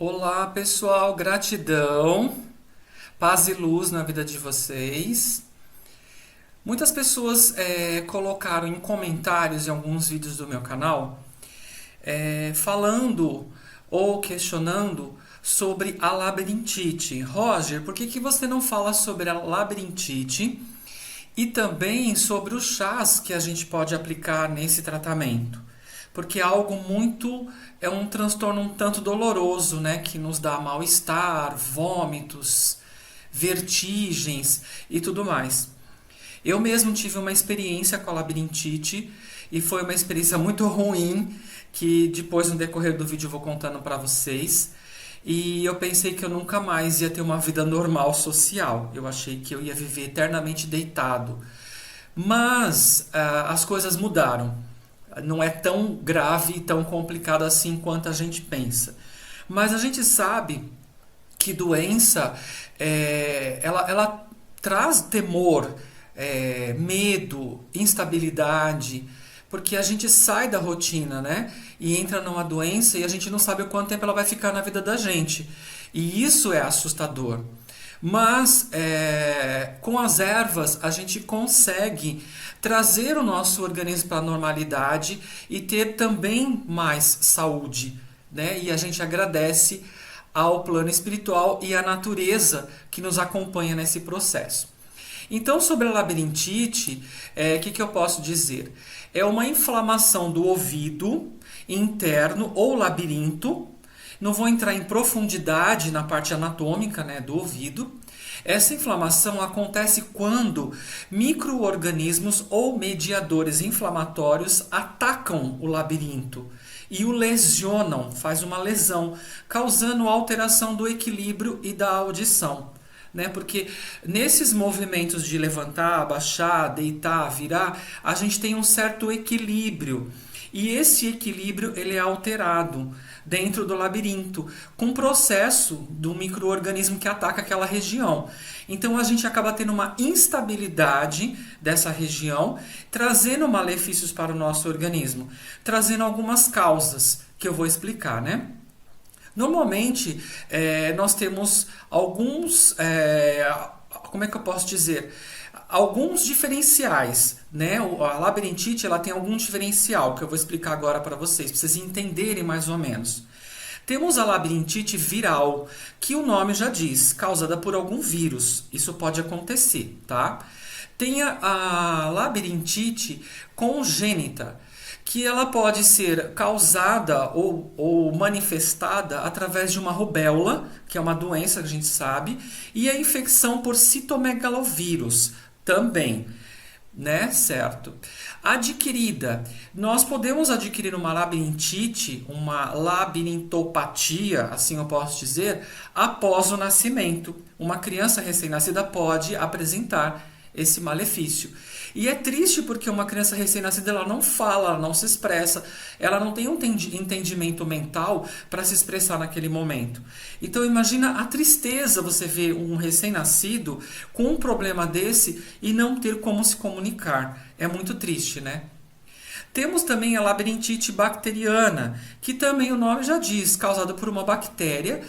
Olá, pessoal, gratidão, paz e luz na vida de vocês. Muitas pessoas colocaram em comentários em alguns vídeos do meu canal falando ou questionando sobre a labirintite. Roger, por que você não fala sobre a labirintite e também sobre os chás que a gente pode aplicar nesse tratamento? Porque é um transtorno um tanto doloroso, né, que nos dá mal-estar, vômitos, vertigens e tudo mais. Eu mesmo tive uma experiência com a labirintite e foi uma experiência muito ruim, que depois no decorrer do vídeo eu vou contando para vocês. E eu pensei que eu nunca mais ia ter uma vida normal social. Eu achei que eu ia viver eternamente deitado. Mas as coisas mudaram. Não é tão grave e tão complicado assim quanto a gente pensa. Mas a gente sabe que doença ela traz temor, medo, instabilidade, porque a gente sai da rotina, né? E entra numa doença e a gente não sabe o quanto tempo ela vai ficar na vida da gente. E isso é assustador. Mas com as ervas a gente consegue trazer o nosso organismo para a normalidade e ter também mais saúde, né? E a gente agradece ao plano espiritual e à natureza que nos acompanha nesse processo. Então, sobre a labirintite, que eu posso dizer? É uma inflamação do ouvido interno ou labirinto. Não vou entrar em profundidade na parte anatômica, né, do ouvido. Essa inflamação acontece quando micro-organismos ou mediadores inflamatórios atacam o labirinto e o lesionam, faz uma lesão, causando alteração do equilíbrio e da audição. Né? Porque nesses movimentos de levantar, abaixar, deitar, virar, a gente tem um certo equilíbrio. E esse equilíbrio ele é alterado dentro do labirinto, com o processo do micro-organismo que ataca aquela região. Então a gente acaba tendo uma instabilidade dessa região, trazendo malefícios para o nosso organismo, trazendo algumas causas que eu vou explicar, né? Normalmente, nós temos alguns, como é que eu posso dizer? Alguns diferenciais, né? A labirintite ela tem algum diferencial que eu vou explicar agora para vocês entenderem mais ou menos. Temos a labirintite viral, que o nome já diz, causada por algum vírus. Isso pode acontecer, tá? Tem a labirintite congênita, que ela pode ser causada ou manifestada através de uma rubéola, que é uma doença que a gente sabe, e a infecção por citomegalovírus também, né? Certo. Adquirida. Nós podemos adquirir uma labirintite, uma labirintopatia, assim eu posso dizer, após o nascimento. Uma criança recém-nascida pode apresentar esse malefício. E é triste porque uma criança recém-nascida ela não fala, ela não se expressa, ela não tem um entendimento mental para se expressar naquele momento. Então imagina a tristeza você ver um recém-nascido com um problema desse e não ter como se comunicar. É muito triste, né? Temos também a labirintite bacteriana, que também o nome já diz, causada por uma bactéria,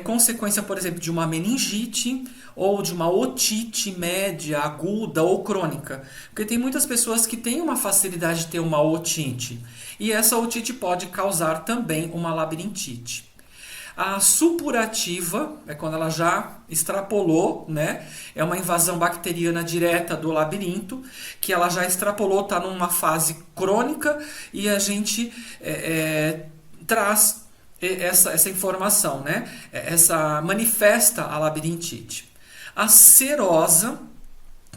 consequência, por exemplo, de uma meningite ou de uma otite média, aguda ou crônica. Porque tem muitas pessoas que têm uma facilidade de ter uma otite, e essa otite pode causar também uma labirintite. A supurativa é quando ela já extrapolou, né? É uma invasão bacteriana direta do labirinto, que ela já extrapolou, está numa fase crônica e a gente traz essa informação, né? Essa manifesta a labirintite. A serosa,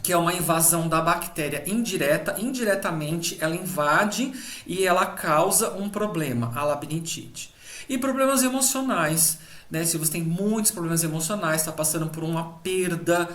que é uma invasão da bactéria indireta, indiretamente ela invade e ela causa um problema, a labirintite. E problemas emocionais, né? Se você tem muitos problemas emocionais, está passando por uma perda,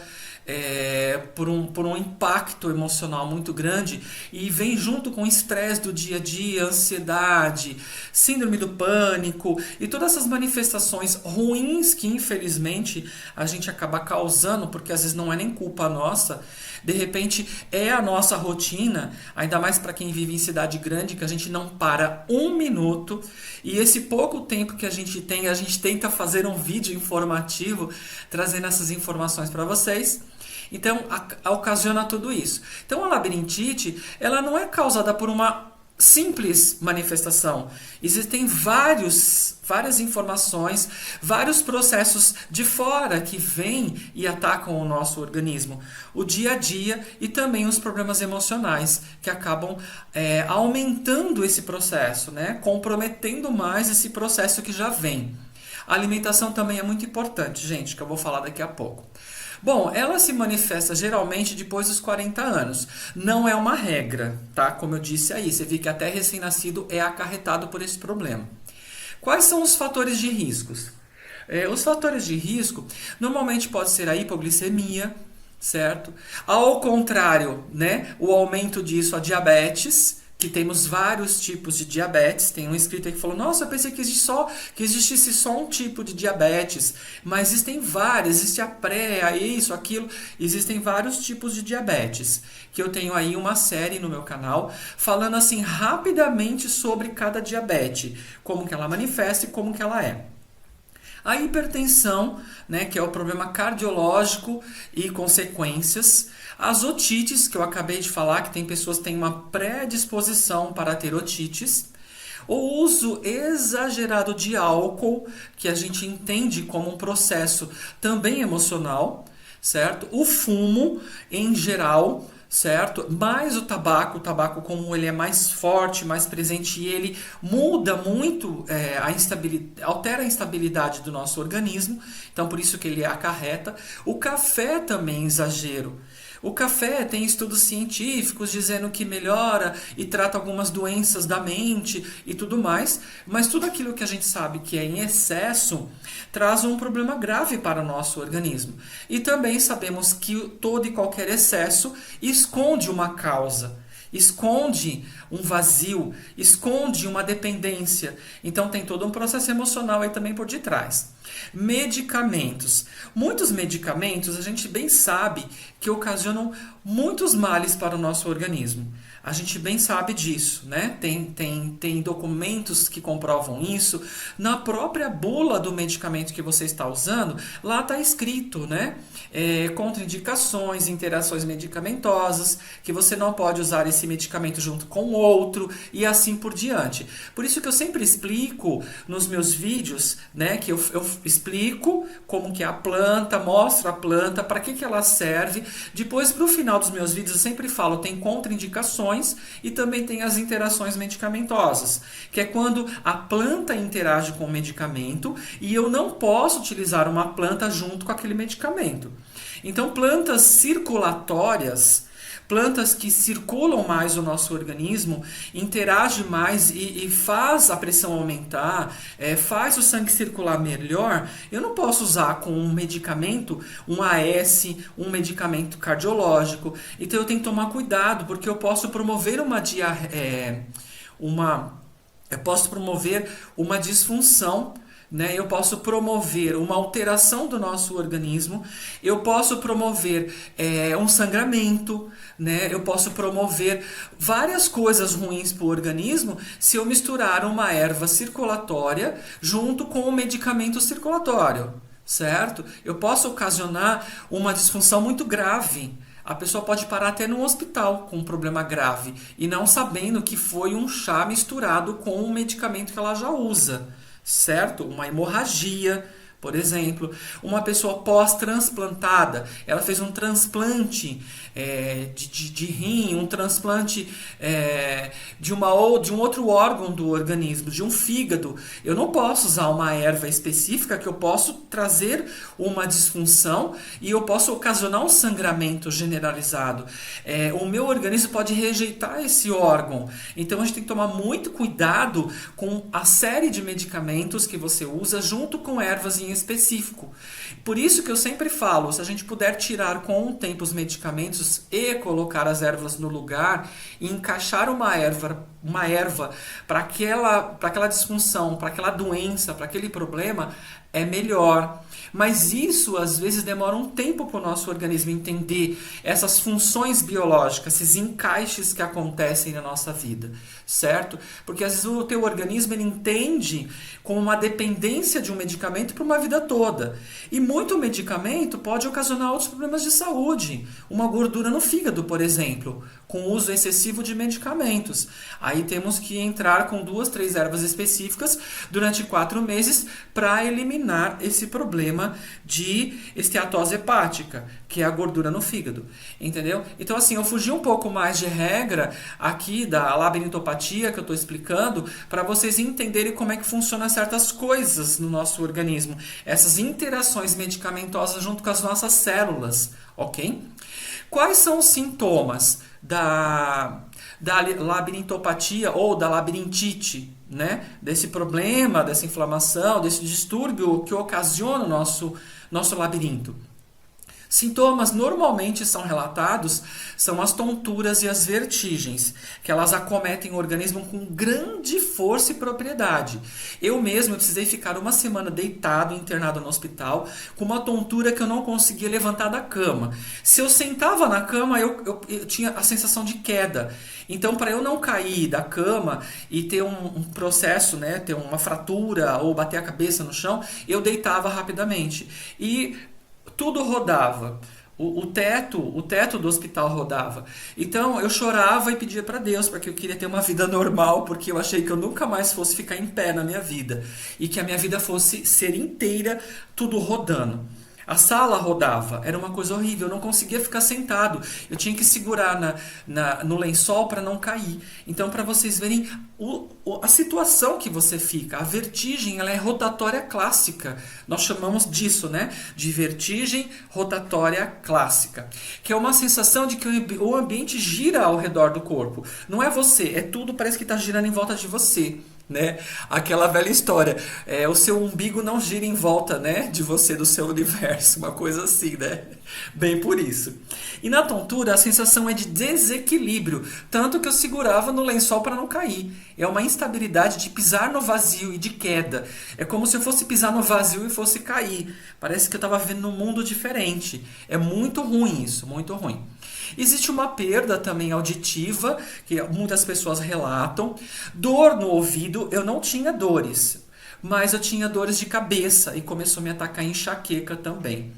por um impacto emocional muito grande e vem junto com o estresse do dia a dia, ansiedade, síndrome do pânico e todas essas manifestações ruins que infelizmente a gente acaba causando, porque às vezes não é nem culpa nossa, de repente é a nossa rotina, ainda mais para quem vive em cidade grande, que a gente não para um minuto e esse pouco tempo que a gente tem, a gente tenta fazer um vídeo informativo trazendo essas informações para vocês. Então, ocasiona tudo isso. Então, a labirintite, ela não é causada por uma simples manifestação. Existem várias informações, vários processos de fora que vêm e atacam o nosso organismo. O dia a dia e também os problemas emocionais que acabam aumentando esse processo, né? Comprometendo mais esse processo que já vem. A alimentação também é muito importante, gente, que eu vou falar daqui a pouco. Bom, ela se manifesta geralmente depois dos 40 anos. Não é uma regra, tá? Como eu disse aí, você vê que até recém-nascido é acarretado por esse problema. Quais são os fatores de riscos? Os fatores de risco normalmente pode ser a hipoglicemia, certo? Ao contrário, né? O aumento disso, a diabetes, que temos vários tipos de diabetes. Tem um inscrito aí que falou, nossa, eu pensei que existisse só um tipo de diabetes, mas existem várias, existe a pré, a isso, aquilo, existem vários tipos de diabetes, que eu tenho aí uma série no meu canal, falando assim rapidamente sobre cada diabetes, como que ela manifesta e como que ela é. A hipertensão, né, que é o problema cardiológico e consequências. As otites, que eu acabei de falar, que tem pessoas que têm uma predisposição para ter otites. O uso exagerado de álcool, que a gente entende como um processo também emocional, certo? O fumo, em geral, certo? Mas o tabaco como ele é mais forte, mais presente, e ele muda muito altera a instabilidade do nosso organismo, então por isso que ele acarreta. O café também é exagero. O café tem estudos científicos dizendo que melhora e trata algumas doenças da mente e tudo mais, mas tudo aquilo que a gente sabe que é em excesso traz um problema grave para o nosso organismo. E também sabemos que todo e qualquer excesso esconde uma causa, esconde um vazio, esconde uma dependência. Então tem todo um processo emocional aí também por detrás. Medicamentos. Muitos medicamentos a gente bem sabe que ocasionam muitos males para o nosso organismo. A gente bem sabe disso, né? Tem documentos que comprovam isso. Na própria bula do medicamento que você está usando, lá está escrito, né? Contraindicações, interações medicamentosas, que você não pode usar esse medicamento junto com outro e assim por diante. Por isso que eu sempre explico nos meus vídeos, né? Que eu explico como que é a planta, mostro a planta, para que ela serve. Depois, para o final dos meus vídeos, eu sempre falo, tem contraindicações e também tem as interações medicamentosas, que é quando a planta interage com o medicamento e eu não posso utilizar uma planta junto com aquele medicamento. Então, plantas circulatórias, plantas que circulam mais o nosso organismo, interage mais e faz a pressão aumentar, faz o sangue circular melhor, eu não posso usar com um medicamento, um AS, um medicamento cardiológico. Então eu tenho que tomar cuidado, porque eu posso promover uma disfunção, né? Eu posso promover uma alteração do nosso organismo, eu posso promover um sangramento, né? Eu posso promover várias coisas ruins para o organismo se eu misturar uma erva circulatória junto com o medicamento circulatório, certo? Eu posso ocasionar uma disfunção muito grave. A pessoa pode parar até no hospital com um problema grave e não sabendo que foi um chá misturado com um medicamento que ela já usa. Certo? Uma hemorragia, por exemplo, uma pessoa pós-transplantada, ela fez um transplante de rim, um transplante de um outro órgão do organismo, de um fígado. Eu não posso usar uma erva específica que eu posso trazer uma disfunção e eu posso ocasionar um sangramento generalizado. O meu organismo pode rejeitar esse órgão. Então a gente tem que tomar muito cuidado com a série de medicamentos que você usa junto com ervas em em específico. Por isso que eu sempre falo, se a gente puder tirar com o tempo os medicamentos e colocar as ervas no lugar e encaixar uma erva para aquela disfunção, para aquela doença, para aquele problema, é melhor. Mas isso às vezes demora um tempo para o nosso organismo entender essas funções biológicas, esses encaixes que acontecem na nossa vida, certo? Porque às vezes o teu organismo ele entende como uma dependência de um medicamento para uma vida toda. E muito medicamento pode ocasionar outros problemas de saúde. Uma gordura no fígado, por exemplo, com o uso excessivo de medicamentos. Aí temos que entrar com 2, 3 ervas específicas durante 4 meses para eliminar esse problema de esteatose hepática, que é a gordura no fígado, entendeu? Então assim, eu fugi um pouco mais de regra aqui da labirintopatia que eu estou explicando para vocês entenderem como é que funcionam certas coisas no nosso organismo, essas interações medicamentosas junto com as nossas células, ok? Quais são os sintomas da labirintopatia ou da labirintite, né? Desse problema, dessa inflamação, desse distúrbio que ocasiona o nosso labirinto? Sintomas normalmente são relatados, são as tonturas e as vertigens, que elas acometem o organismo com grande força e propriedade. Eu mesmo precisei ficar 1 semana deitado, internado no hospital, com uma tontura que eu não conseguia levantar da cama. Se eu sentava na cama, eu tinha a sensação de queda. Então, para eu não cair da cama e ter um processo, né, ter uma fratura ou bater a cabeça no chão, eu deitava rapidamente. E tudo rodava. O teto do hospital rodava. Então eu chorava e pedia para Deus, porque eu queria ter uma vida normal, porque eu achei que eu nunca mais fosse ficar em pé na minha vida. E que a minha vida fosse ser inteira tudo rodando. A sala rodava, era uma coisa horrível, eu não conseguia ficar sentado. Eu tinha que segurar no lençol para não cair. Então, para vocês verem a situação que você fica, a vertigem ela é rotatória clássica. Nós chamamos disso, né? De vertigem rotatória clássica. Que é uma sensação de que o ambiente gira ao redor do corpo. Não é você, é tudo, parece que está girando em volta de você. Né? Aquela velha história, o seu umbigo não gira em volta, né, de você, do seu universo, uma coisa assim, né? Bem por isso. E na tontura a sensação é de desequilíbrio, tanto que eu segurava no lençol para não cair. É uma instabilidade de pisar no vazio e de queda. É como se eu fosse pisar no vazio e fosse cair. Parece que eu estava vivendo num mundo diferente. É muito ruim isso, muito ruim. Existe uma perda também auditiva, que muitas pessoas relatam. Dor no ouvido, eu não tinha dores, mas eu tinha dores de cabeça e começou a me atacar enxaqueca também.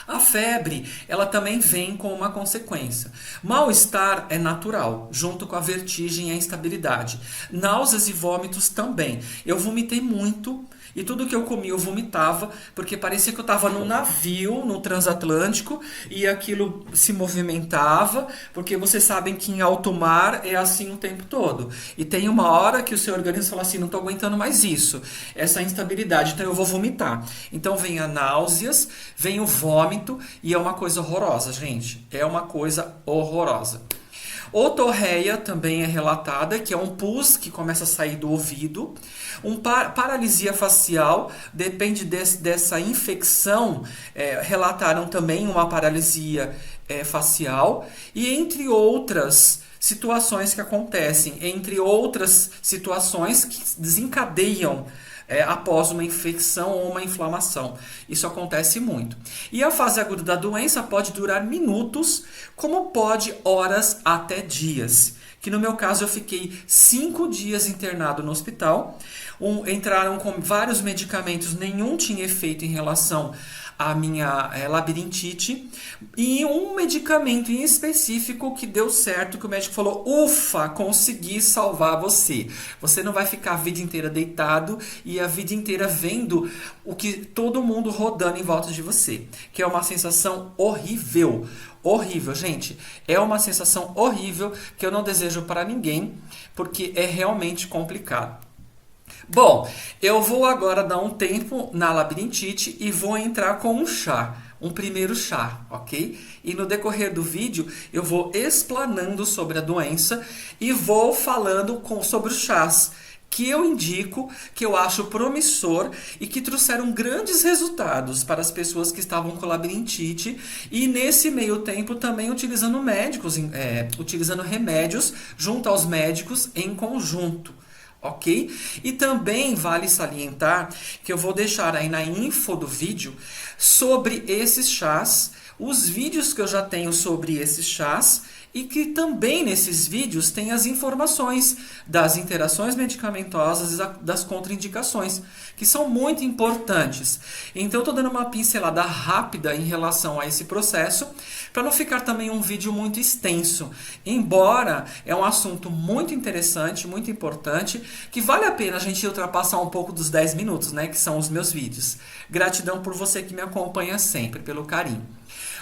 A febre, ela também vem com uma consequência. Mal-estar é natural, junto com a vertigem e a instabilidade. Náuseas e vômitos também. Eu vomitei muito. E tudo que eu comia eu vomitava, porque parecia que eu estava num navio, no transatlântico, e aquilo se movimentava, porque vocês sabem que em alto mar é assim o tempo todo. E tem uma hora que o seu organismo fala assim, não estou aguentando mais isso, essa instabilidade, então eu vou vomitar. Então vem a náuseas, vem o vômito, e é uma coisa horrorosa, gente. É uma coisa horrorosa. Otorreia também é relatada, que é um pus que começa a sair do ouvido. Paralisia facial, depende dessa infecção, relataram também uma paralisia facial. E entre outras situações que acontecem, entre outras situações que desencadeiam após uma infecção ou uma inflamação. Isso acontece muito. E a fase aguda da doença pode durar minutos, como pode horas até dias. Que no meu caso eu fiquei 5 dias internado no hospital. Entraram com vários medicamentos, nenhum tinha efeito em relação à minha labirintite. E um medicamento em específico que deu certo, que o médico falou, ufa, consegui salvar você. Você não vai ficar a vida inteira deitado e a vida inteira vendo o que todo mundo rodando em volta de você. Que é uma sensação horrível. Horrível, gente. É uma sensação horrível que eu não desejo para ninguém, porque é realmente complicado. Bom, eu vou agora dar um tempo na labirintite e vou entrar com um chá, um primeiro chá, ok? E no decorrer do vídeo eu vou explanando sobre a doença e vou falando sobre os chás. que eu indico, que eu acho promissor e que trouxeram grandes resultados para as pessoas que estavam com labirintite e nesse meio tempo também utilizando utilizando remédios junto aos médicos em conjunto. Ok? E também vale salientar que eu vou deixar aí na info do vídeo sobre esses chás, os vídeos que eu já tenho sobre esses chás e que também nesses vídeos tem as informações das interações medicamentosas e das contraindicações, que são muito importantes. Então, estou dando uma pincelada rápida em relação a esse processo, para não ficar também um vídeo muito extenso. Embora é um assunto muito interessante, muito importante, que vale a pena a gente ultrapassar um pouco dos 10 minutos, né, que são os meus vídeos. Gratidão por você que me acompanha sempre, pelo carinho.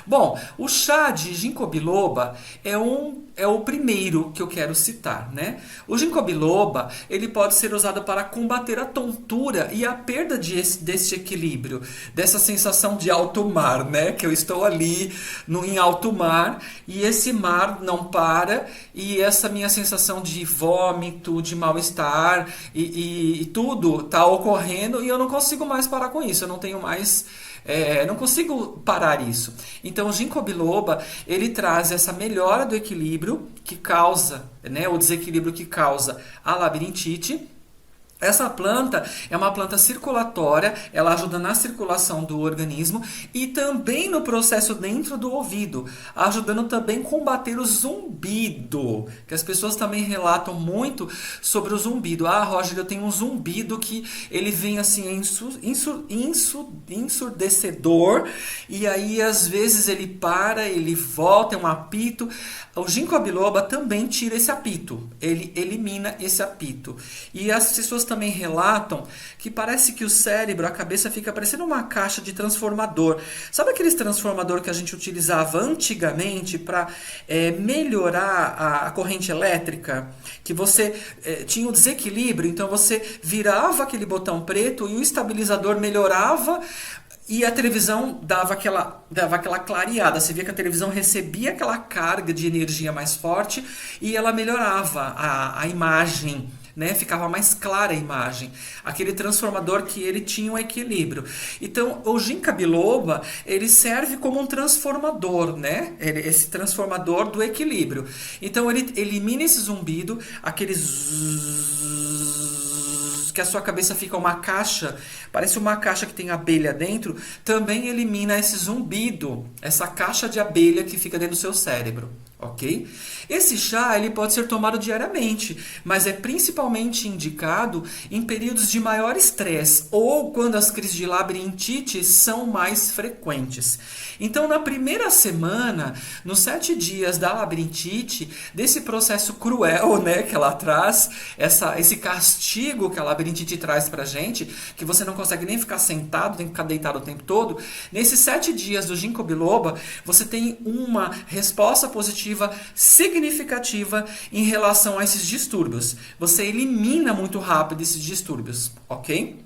Bom, o chá de ginkgo biloba é o primeiro que eu quero citar, né? O ginkgo biloba, ele pode ser usado para combater a tontura e a perda desse equilíbrio, dessa sensação de alto mar, né? Que eu estou ali em alto mar e esse mar não para e essa minha sensação de vômito, de mal-estar e tudo está ocorrendo e eu não consigo mais parar com isso, eu não tenho mais... não consigo parar isso. Então, o ginkgo biloba, ele traz essa melhora do equilíbrio que causa, né, o desequilíbrio que causa a labirintite. Essa planta é uma planta circulatória, ela ajuda na circulação do organismo e também no processo dentro do ouvido, ajudando também a combater o zumbido, que as pessoas também relatam muito sobre o zumbido. Ah, Roger, eu tenho um zumbido que ele vem assim ensurdecedor e aí às vezes ele para, ele volta, é um apito. O ginkgo biloba também tira esse apito, ele elimina esse apito. E as pessoas também relatam que parece que o cérebro, a cabeça fica parecendo uma caixa de transformador. Sabe aqueles transformador que a gente utilizava antigamente para melhorar a corrente elétrica? Que você tinha o desequilíbrio, então você virava aquele botão preto e o estabilizador melhorava. E a televisão dava aquela clareada. Você via que a televisão recebia aquela carga de energia mais forte e ela melhorava a imagem, né? Ficava mais clara a imagem. Aquele transformador que ele tinha um equilíbrio. Então, o ginkgo biloba, ele serve como um transformador, né? Esse transformador do equilíbrio. Então, ele elimina esse zumbido, aquele que a sua cabeça fica uma caixa, parece uma caixa que tem abelha dentro, também elimina esse zumbido, essa caixa de abelha que fica dentro do seu cérebro, ok? Esse chá ele pode ser tomado diariamente, mas é principalmente indicado em períodos de maior estresse ou quando as crises de labirintite são mais frequentes. Então, na primeira semana, nos 7 dias da labirintite, desse processo cruel, né, que ela traz, esse castigo que a labirintite traz pra gente, que você não consegue nem ficar sentado, tem que ficar deitado o tempo todo, nesses 7 dias do ginkgo biloba, você tem uma resposta positiva significativa em relação a esses distúrbios. Você elimina muito rápido esses distúrbios, ok?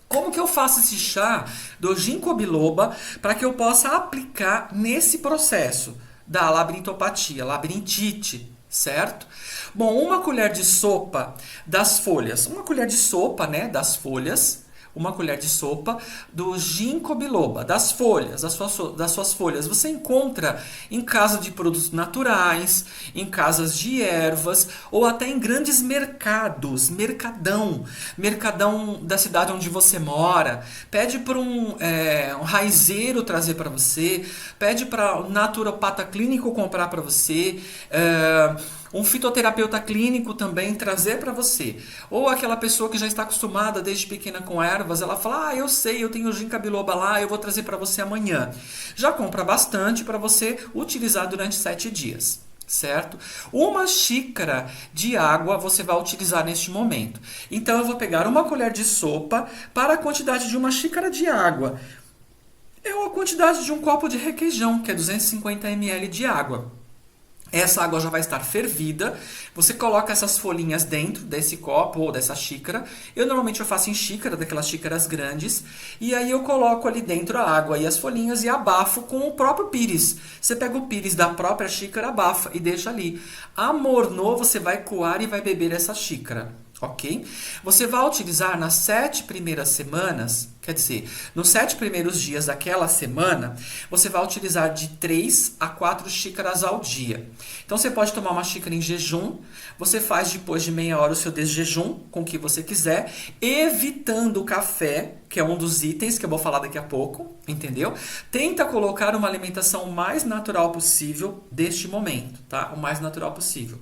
Como que eu faço esse chá do ginkgo biloba para que eu possa aplicar nesse processo da labirintopatia, labirintite, certo? Bom, uma colher de sopa das folhas, uma colher de sopa, né, das folhas, uma colher de sopa do ginkgo biloba, das folhas, das suas folhas. Você encontra em casa de produtos naturais, em casas de ervas ou até em grandes mercados, mercadão da cidade onde você mora. Pede para um raizeiro trazer para você, pede para o naturopata clínico comprar para você, um fitoterapeuta clínico também trazer para você. Ou aquela pessoa que já está acostumada desde pequena com ervas, ela fala, eu sei, eu tenho ginkgo biloba lá, eu vou trazer para você amanhã. Já compra bastante para você utilizar durante 7 dias. Certo? Uma xícara de água você vai utilizar neste momento. Então eu vou pegar uma colher de sopa para a quantidade de uma xícara de água. É a quantidade de um copo de requeijão, que é 250 ml de água. Essa água já vai estar fervida. Você coloca essas folhinhas dentro desse copo ou dessa xícara. Eu normalmente faço em xícara, daquelas xícaras grandes. E aí eu coloco ali dentro a água e as folhinhas e abafo com o próprio pires. Você pega o pires da própria xícara, abafa e deixa ali. Amornou, você vai coar e vai beber essa xícara. ok? Você vai utilizar nas 7 primeiras semanas, quer dizer, nos 7 primeiros dias daquela semana, você vai utilizar de 3 a 4 xícaras ao dia. Então você pode tomar uma xícara em jejum, você faz depois de meia hora o seu desjejum, com o que você quiser, evitando o café, que é um dos itens que eu vou falar daqui a pouco, entendeu? Tenta colocar uma alimentação o mais natural possível deste momento, tá? O mais natural possível.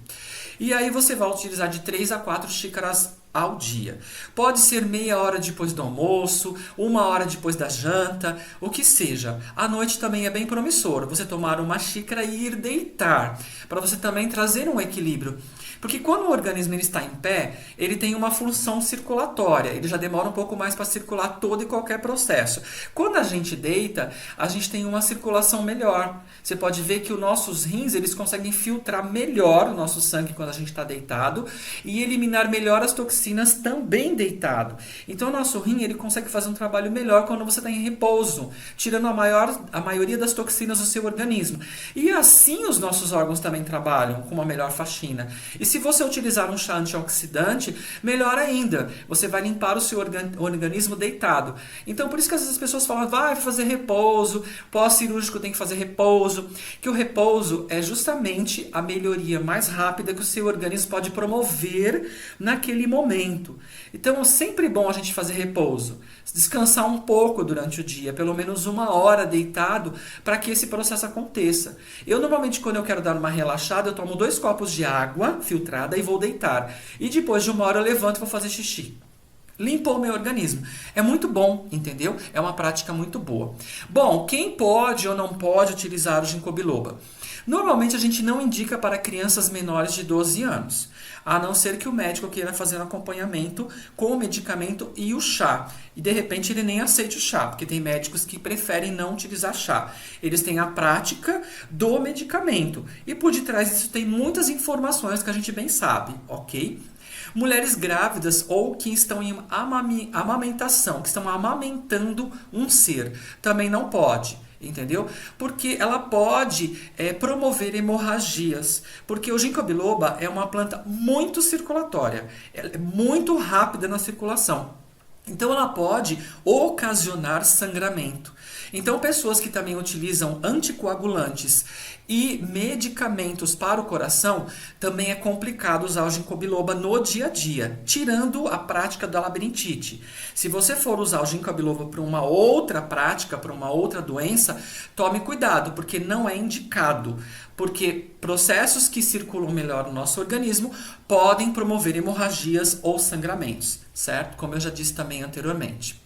E aí você vai utilizar de 3 a 4 xícaras ao dia. Pode ser meia hora depois do almoço, uma hora depois da janta, o que seja. À noite também é bem promissor você tomar uma xícara e ir deitar, para você também trazer um equilíbrio. Porque quando o organismo ele está em pé, ele tem uma função circulatória, ele já demora um pouco mais para circular todo e qualquer processo. Quando a gente deita, a gente tem uma circulação melhor. Você pode ver que os nossos rins eles conseguem filtrar melhor o nosso sangue quando a gente está deitado e eliminar melhor as toxinas também deitado. Então o nosso rim ele consegue fazer um trabalho melhor quando você está em repouso, tirando a maioria das toxinas do seu organismo. E assim os nossos órgãos também trabalham com uma melhor faxina. E se você utilizar um chá antioxidante, melhor ainda, você vai limpar o seu organismo deitado. Então por isso que às vezes as pessoas falam, vai fazer repouso, pós-cirúrgico tem que fazer repouso, que o repouso é justamente a melhoria mais rápida que o seu organismo pode promover naquele momento. Então é sempre bom a gente fazer repouso, descansar um pouco durante o dia, pelo menos uma hora deitado, para que esse processo aconteça. Eu normalmente quando eu quero dar uma relaxada, eu tomo 2 copos de água filtrada e vou deitar. E depois de uma hora eu levanto e vou fazer xixi. Limpou o meu organismo. É muito bom, entendeu? É uma prática muito boa. Bom, quem pode ou não pode utilizar o ginkgo biloba? Normalmente a gente não indica para crianças menores de 12 anos, a não ser que o médico queira fazer um acompanhamento com o medicamento e o chá. E de repente ele nem aceite o chá, porque tem médicos que preferem não utilizar chá. Eles têm a prática do medicamento. E por detrás disso tem muitas informações que a gente bem sabe, ok? Mulheres grávidas ou que estão em amamentação, que estão amamentando um ser, também não pode. Entendeu? Porque ela pode promover hemorragias. Porque o ginkgo biloba é uma planta muito circulatória. Ela é muito rápida na circulação. Então ela pode ocasionar sangramento. Então pessoas que também utilizam anticoagulantes e medicamentos para o coração, também é complicado usar o ginkgo biloba no dia a dia, tirando a prática da labirintite. Se você for usar o ginkgo biloba para uma outra prática, para uma outra doença, tome cuidado, porque não é indicado. Porque processos que circulam melhor no nosso organismo podem promover hemorragias ou sangramentos, certo? Como eu já disse também anteriormente.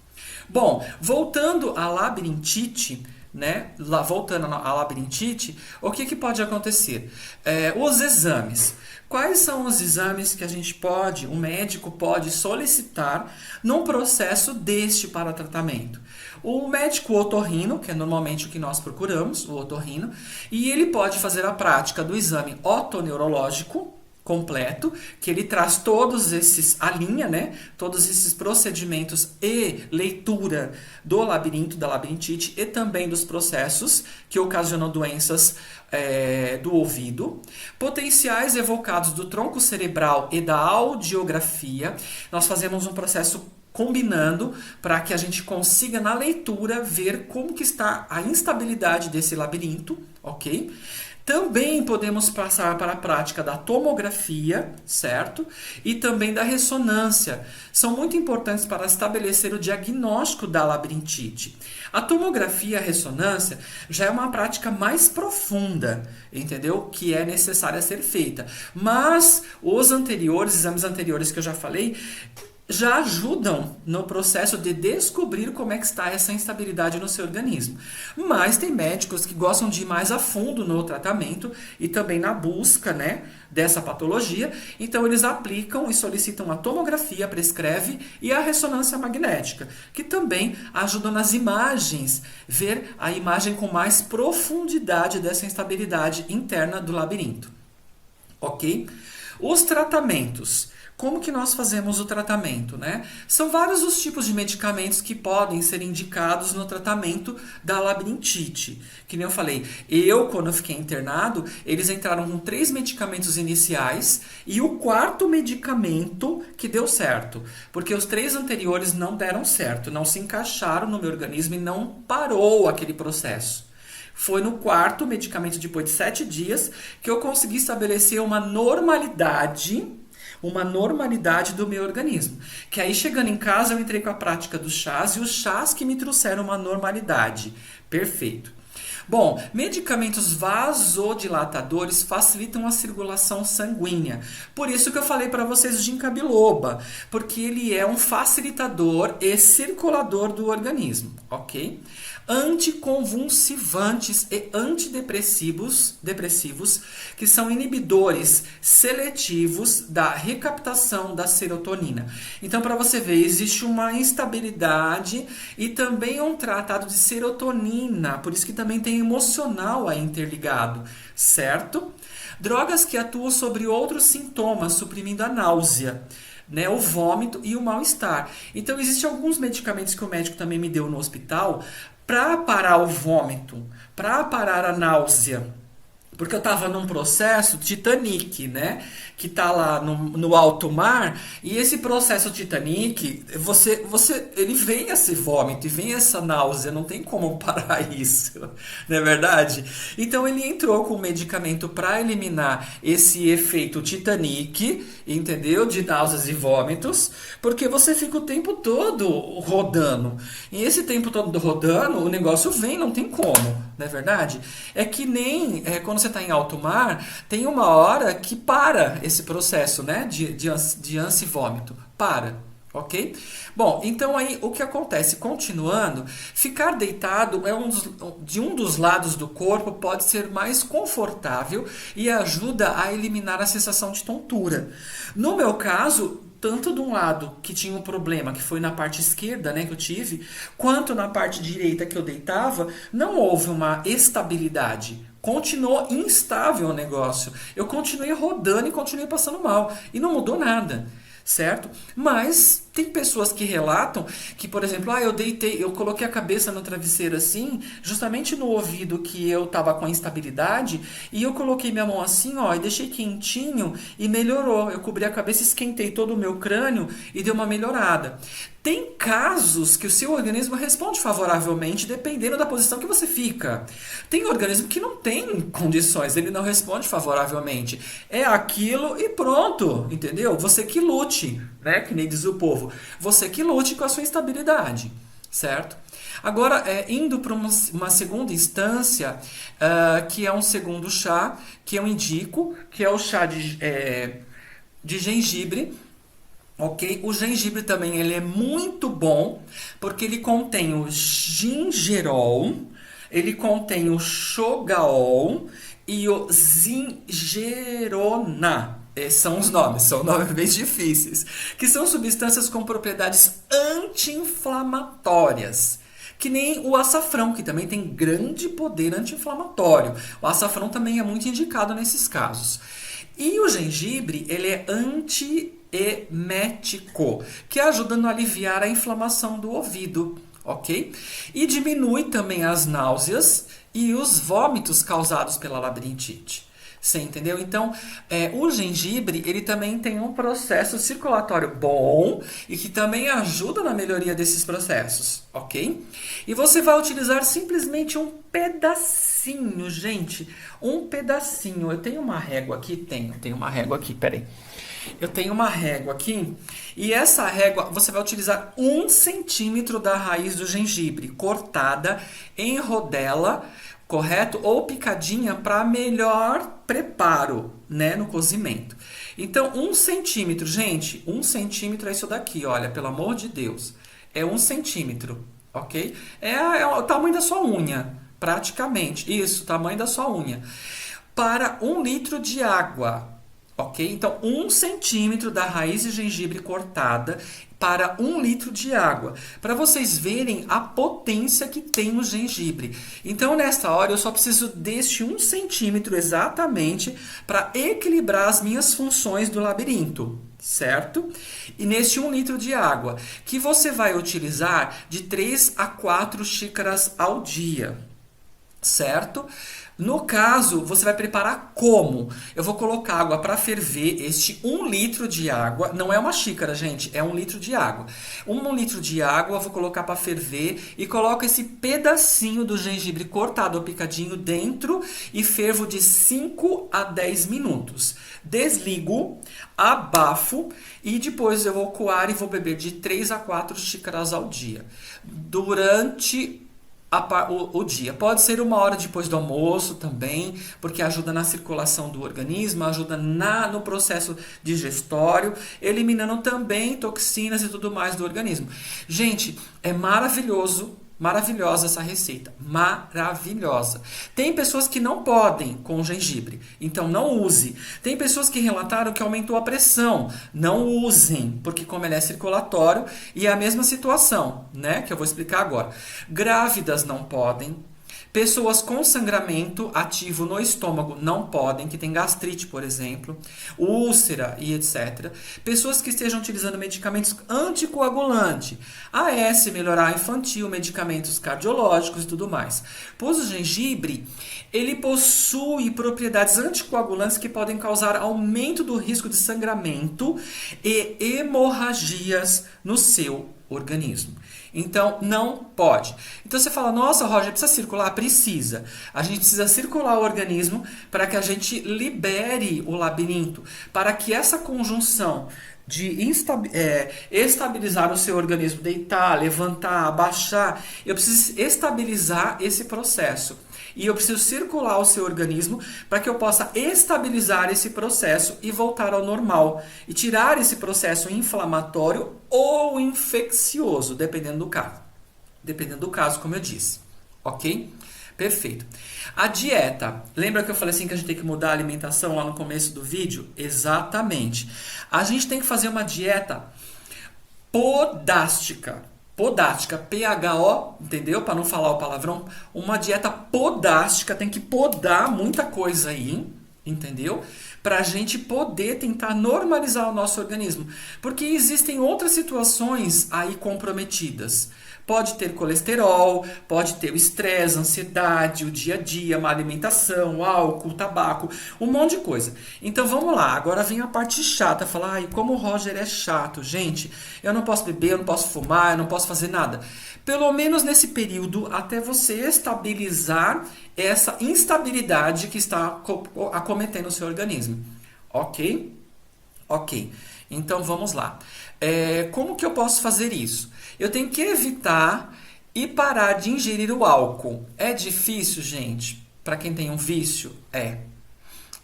Bom, voltando à labirintite, né? Voltando à labirintite, o que pode acontecer? Os exames. Quais são os exames que a gente pode, o médico pode solicitar num processo deste para tratamento? O médico otorrino, que é normalmente o que nós procuramos, o otorrino, e ele pode fazer a prática do exame otoneurológico completo, que ele traz todos esses, a linha, né? Todos esses procedimentos e leitura do labirinto, da labirintite e também dos processos que ocasionam doenças do ouvido, potenciais evocados do tronco cerebral e da audiografia. Nós fazemos um processo combinando para que a gente consiga na leitura ver como que está a instabilidade desse labirinto, ok? Também podemos passar para a prática da tomografia, certo? E também da ressonância. São muito importantes para estabelecer o diagnóstico da labirintite. A tomografia e a ressonância já é uma prática mais profunda, entendeu? Que é necessária ser feita. Mas os exames anteriores que eu já falei, já ajudam no processo de descobrir como é que está essa instabilidade no seu organismo. Mas tem médicos que gostam de ir mais a fundo no tratamento e também na busca, né, dessa patologia. Então eles aplicam e solicitam a tomografia, prescreve, e a ressonância magnética, que também ajudam nas imagens, ver a imagem com mais profundidade dessa instabilidade interna do labirinto. Ok? Os tratamentos. Como que nós fazemos o tratamento, né? São vários os tipos de medicamentos que podem ser indicados no tratamento da labirintite. Que nem eu falei, quando eu fiquei internado, eles entraram com 3 medicamentos iniciais e o 4º medicamento que deu certo. Porque os 3 anteriores não deram certo, não se encaixaram no meu organismo e não parou aquele processo. Foi no 4º medicamento, depois de 7 dias, que eu consegui estabelecer uma normalidade do meu organismo. Que aí, chegando em casa, eu entrei com a prática dos chás, e os chás que me trouxeram uma normalidade. Perfeito. Bom, medicamentos vasodilatadores facilitam a circulação sanguínea. Por isso que eu falei para vocês o ginkgo biloba, porque ele é um facilitador e circulador do organismo, ok? Anticonvulsivantes e antidepressivos, que são inibidores seletivos da recaptação da serotonina. Então, para você ver, existe uma instabilidade e também um tratado de serotonina, por isso que também tem emocional aí interligado, certo? Drogas que atuam sobre outros sintomas, suprimindo a náusea, né, o vômito e o mal-estar. Então, existem alguns medicamentos que o médico também me deu no hospital para parar o vômito, para parar a náusea. Porque eu estava num processo Titanic, né? Que tá lá no alto mar. E esse processo Titanic, ele vem esse vômito e vem essa náusea. Não tem como parar isso, não é verdade? Então ele entrou com um medicamento para eliminar esse efeito Titanic, entendeu? De náuseas e vômitos. Porque você fica o tempo todo rodando. E esse tempo todo rodando, o negócio vem, não tem como, não é verdade? É que nem quando você está em alto mar, tem uma hora que para esse processo, né, de ânsia e vômito. Para, ok? Bom, então aí o que acontece? Continuando, ficar deitado de um dos lados do corpo pode ser mais confortável e ajuda a eliminar a sensação de tontura. No meu caso, tanto de um lado que tinha um problema, que foi na parte esquerda, né, que eu tive, quanto na parte direita que eu deitava, não houve uma estabilidade. Continuou instável o negócio. Eu continuei rodando e continuei passando mal. E não mudou nada, certo? Mas tem pessoas que relatam que, por exemplo, eu coloquei a cabeça no travesseiro assim, justamente no ouvido que eu tava com a instabilidade, e eu coloquei minha mão assim, ó, e deixei quentinho e melhorou. Eu cobri a cabeça, esquentei todo o meu crânio e deu uma melhorada. Tem casos que o seu organismo responde favoravelmente dependendo da posição que você fica. Tem organismo que não tem condições, ele não responde favoravelmente. É aquilo e pronto, entendeu? Você que lute, né? Que nem diz o povo. Você que lute com a sua instabilidade, certo? Agora, indo para uma segunda instância, que é um segundo chá, que eu indico, que é o chá de gengibre. Ok? O gengibre também ele é muito bom, porque ele contém o gingerol, ele contém o shogaol e o zingerona. São os nomes, são nomes bem difíceis, que são substâncias com propriedades anti-inflamatórias. Que nem o açafrão, que também tem grande poder anti-inflamatório. O açafrão também é muito indicado nesses casos. E o gengibre, ele é antiemético, que ajuda a aliviar a inflamação do ouvido, ok? E diminui também as náuseas e os vômitos causados pela labirintite. Você entendeu? Então, o gengibre, ele também tem um processo circulatório bom e que também ajuda na melhoria desses processos, ok? E você vai utilizar simplesmente um pedacinho, gente. Um pedacinho. Eu tenho uma régua aqui? Tenho uma régua aqui, peraí. Eu tenho uma régua aqui e essa régua você vai utilizar 1 centímetro da raiz do gengibre, cortada em rodela, correto? Ou picadinha para melhor preparo, né, no cozimento. Então, 1 centímetro, gente, 1 centímetro é isso daqui, olha, pelo amor de Deus. É 1 centímetro, ok? É o tamanho da sua unha, praticamente. Isso, tamanho da sua unha. Para 1 litro de água. Ok? Então, 1 centímetro da raiz de gengibre cortada para 1 litro de água, para vocês verem a potência que tem o gengibre. Então, nesta hora, eu só preciso deste 1 centímetro exatamente para equilibrar as minhas funções do labirinto, certo? E neste 1 litro de água, que você vai utilizar de 3 a 4 xícaras ao dia, certo? No caso, você vai preparar como? Eu vou colocar água para ferver, este 1 litro de água, não é uma xícara, gente, é 1 litro de água. 1 litro de água eu vou colocar para ferver e coloco esse pedacinho do gengibre cortado ou picadinho dentro e fervo de 5 a 10 minutos. Desligo, abafo e depois eu vou coar e vou beber de 3 a 4 xícaras ao dia. Durante o dia. Pode ser 1 hora depois do almoço também, porque ajuda na circulação do organismo, ajuda no processo digestório, eliminando também toxinas e tudo mais do organismo. Gente, é maravilhosa essa receita, maravilhosa. Tem pessoas que não podem com gengibre, então não use. Tem pessoas que relataram que aumentou a pressão, não usem, porque como ele é circulatório e é a mesma situação, né, que eu vou explicar agora. Grávidas não podem. Pessoas com sangramento ativo no estômago não podem, que tem gastrite, por exemplo, úlcera e etc. Pessoas que estejam utilizando medicamentos anticoagulantes, AS, melhorar infantil, medicamentos cardiológicos e tudo mais. Pois o gengibre, ele possui propriedades anticoagulantes que podem causar aumento do risco de sangramento e hemorragias no seu organismo. Então, não pode. Então, você fala, nossa, Roger, precisa circular? Precisa. A gente precisa circular o organismo para que a gente libere o labirinto, para que essa conjunção de estabilizar o seu organismo, deitar, levantar, abaixar, eu preciso estabilizar esse processo. E eu preciso circular o seu organismo para que eu possa estabilizar esse processo e voltar ao normal. E tirar esse processo inflamatório ou infeccioso, dependendo do caso. Dependendo do caso, como eu disse. Ok? Perfeito. A dieta. Lembra que eu falei assim que a gente tem que mudar a alimentação lá no começo do vídeo? Exatamente. A gente tem que fazer uma dieta podástica. Podástica, P-H-O, entendeu? Para não falar o palavrão. Uma dieta podástica, tem que podar muita coisa aí, entendeu? Para a gente poder tentar normalizar o nosso organismo. Porque existem outras situações aí comprometidas. Pode ter colesterol, pode ter o estresse, ansiedade, o dia a dia, má alimentação, álcool, tabaco, um monte de coisa. Então vamos lá, agora vem a parte chata, falar, ai, como o Roger é chato. Gente, eu não posso beber, eu não posso fumar, eu não posso fazer nada. Pelo menos nesse período, até você estabilizar essa instabilidade que está acometendo o seu organismo. Ok? Ok. Então vamos lá. Como que eu posso fazer isso? Eu tenho que evitar e parar de ingerir o álcool. É difícil, gente? Para quem tem um vício? É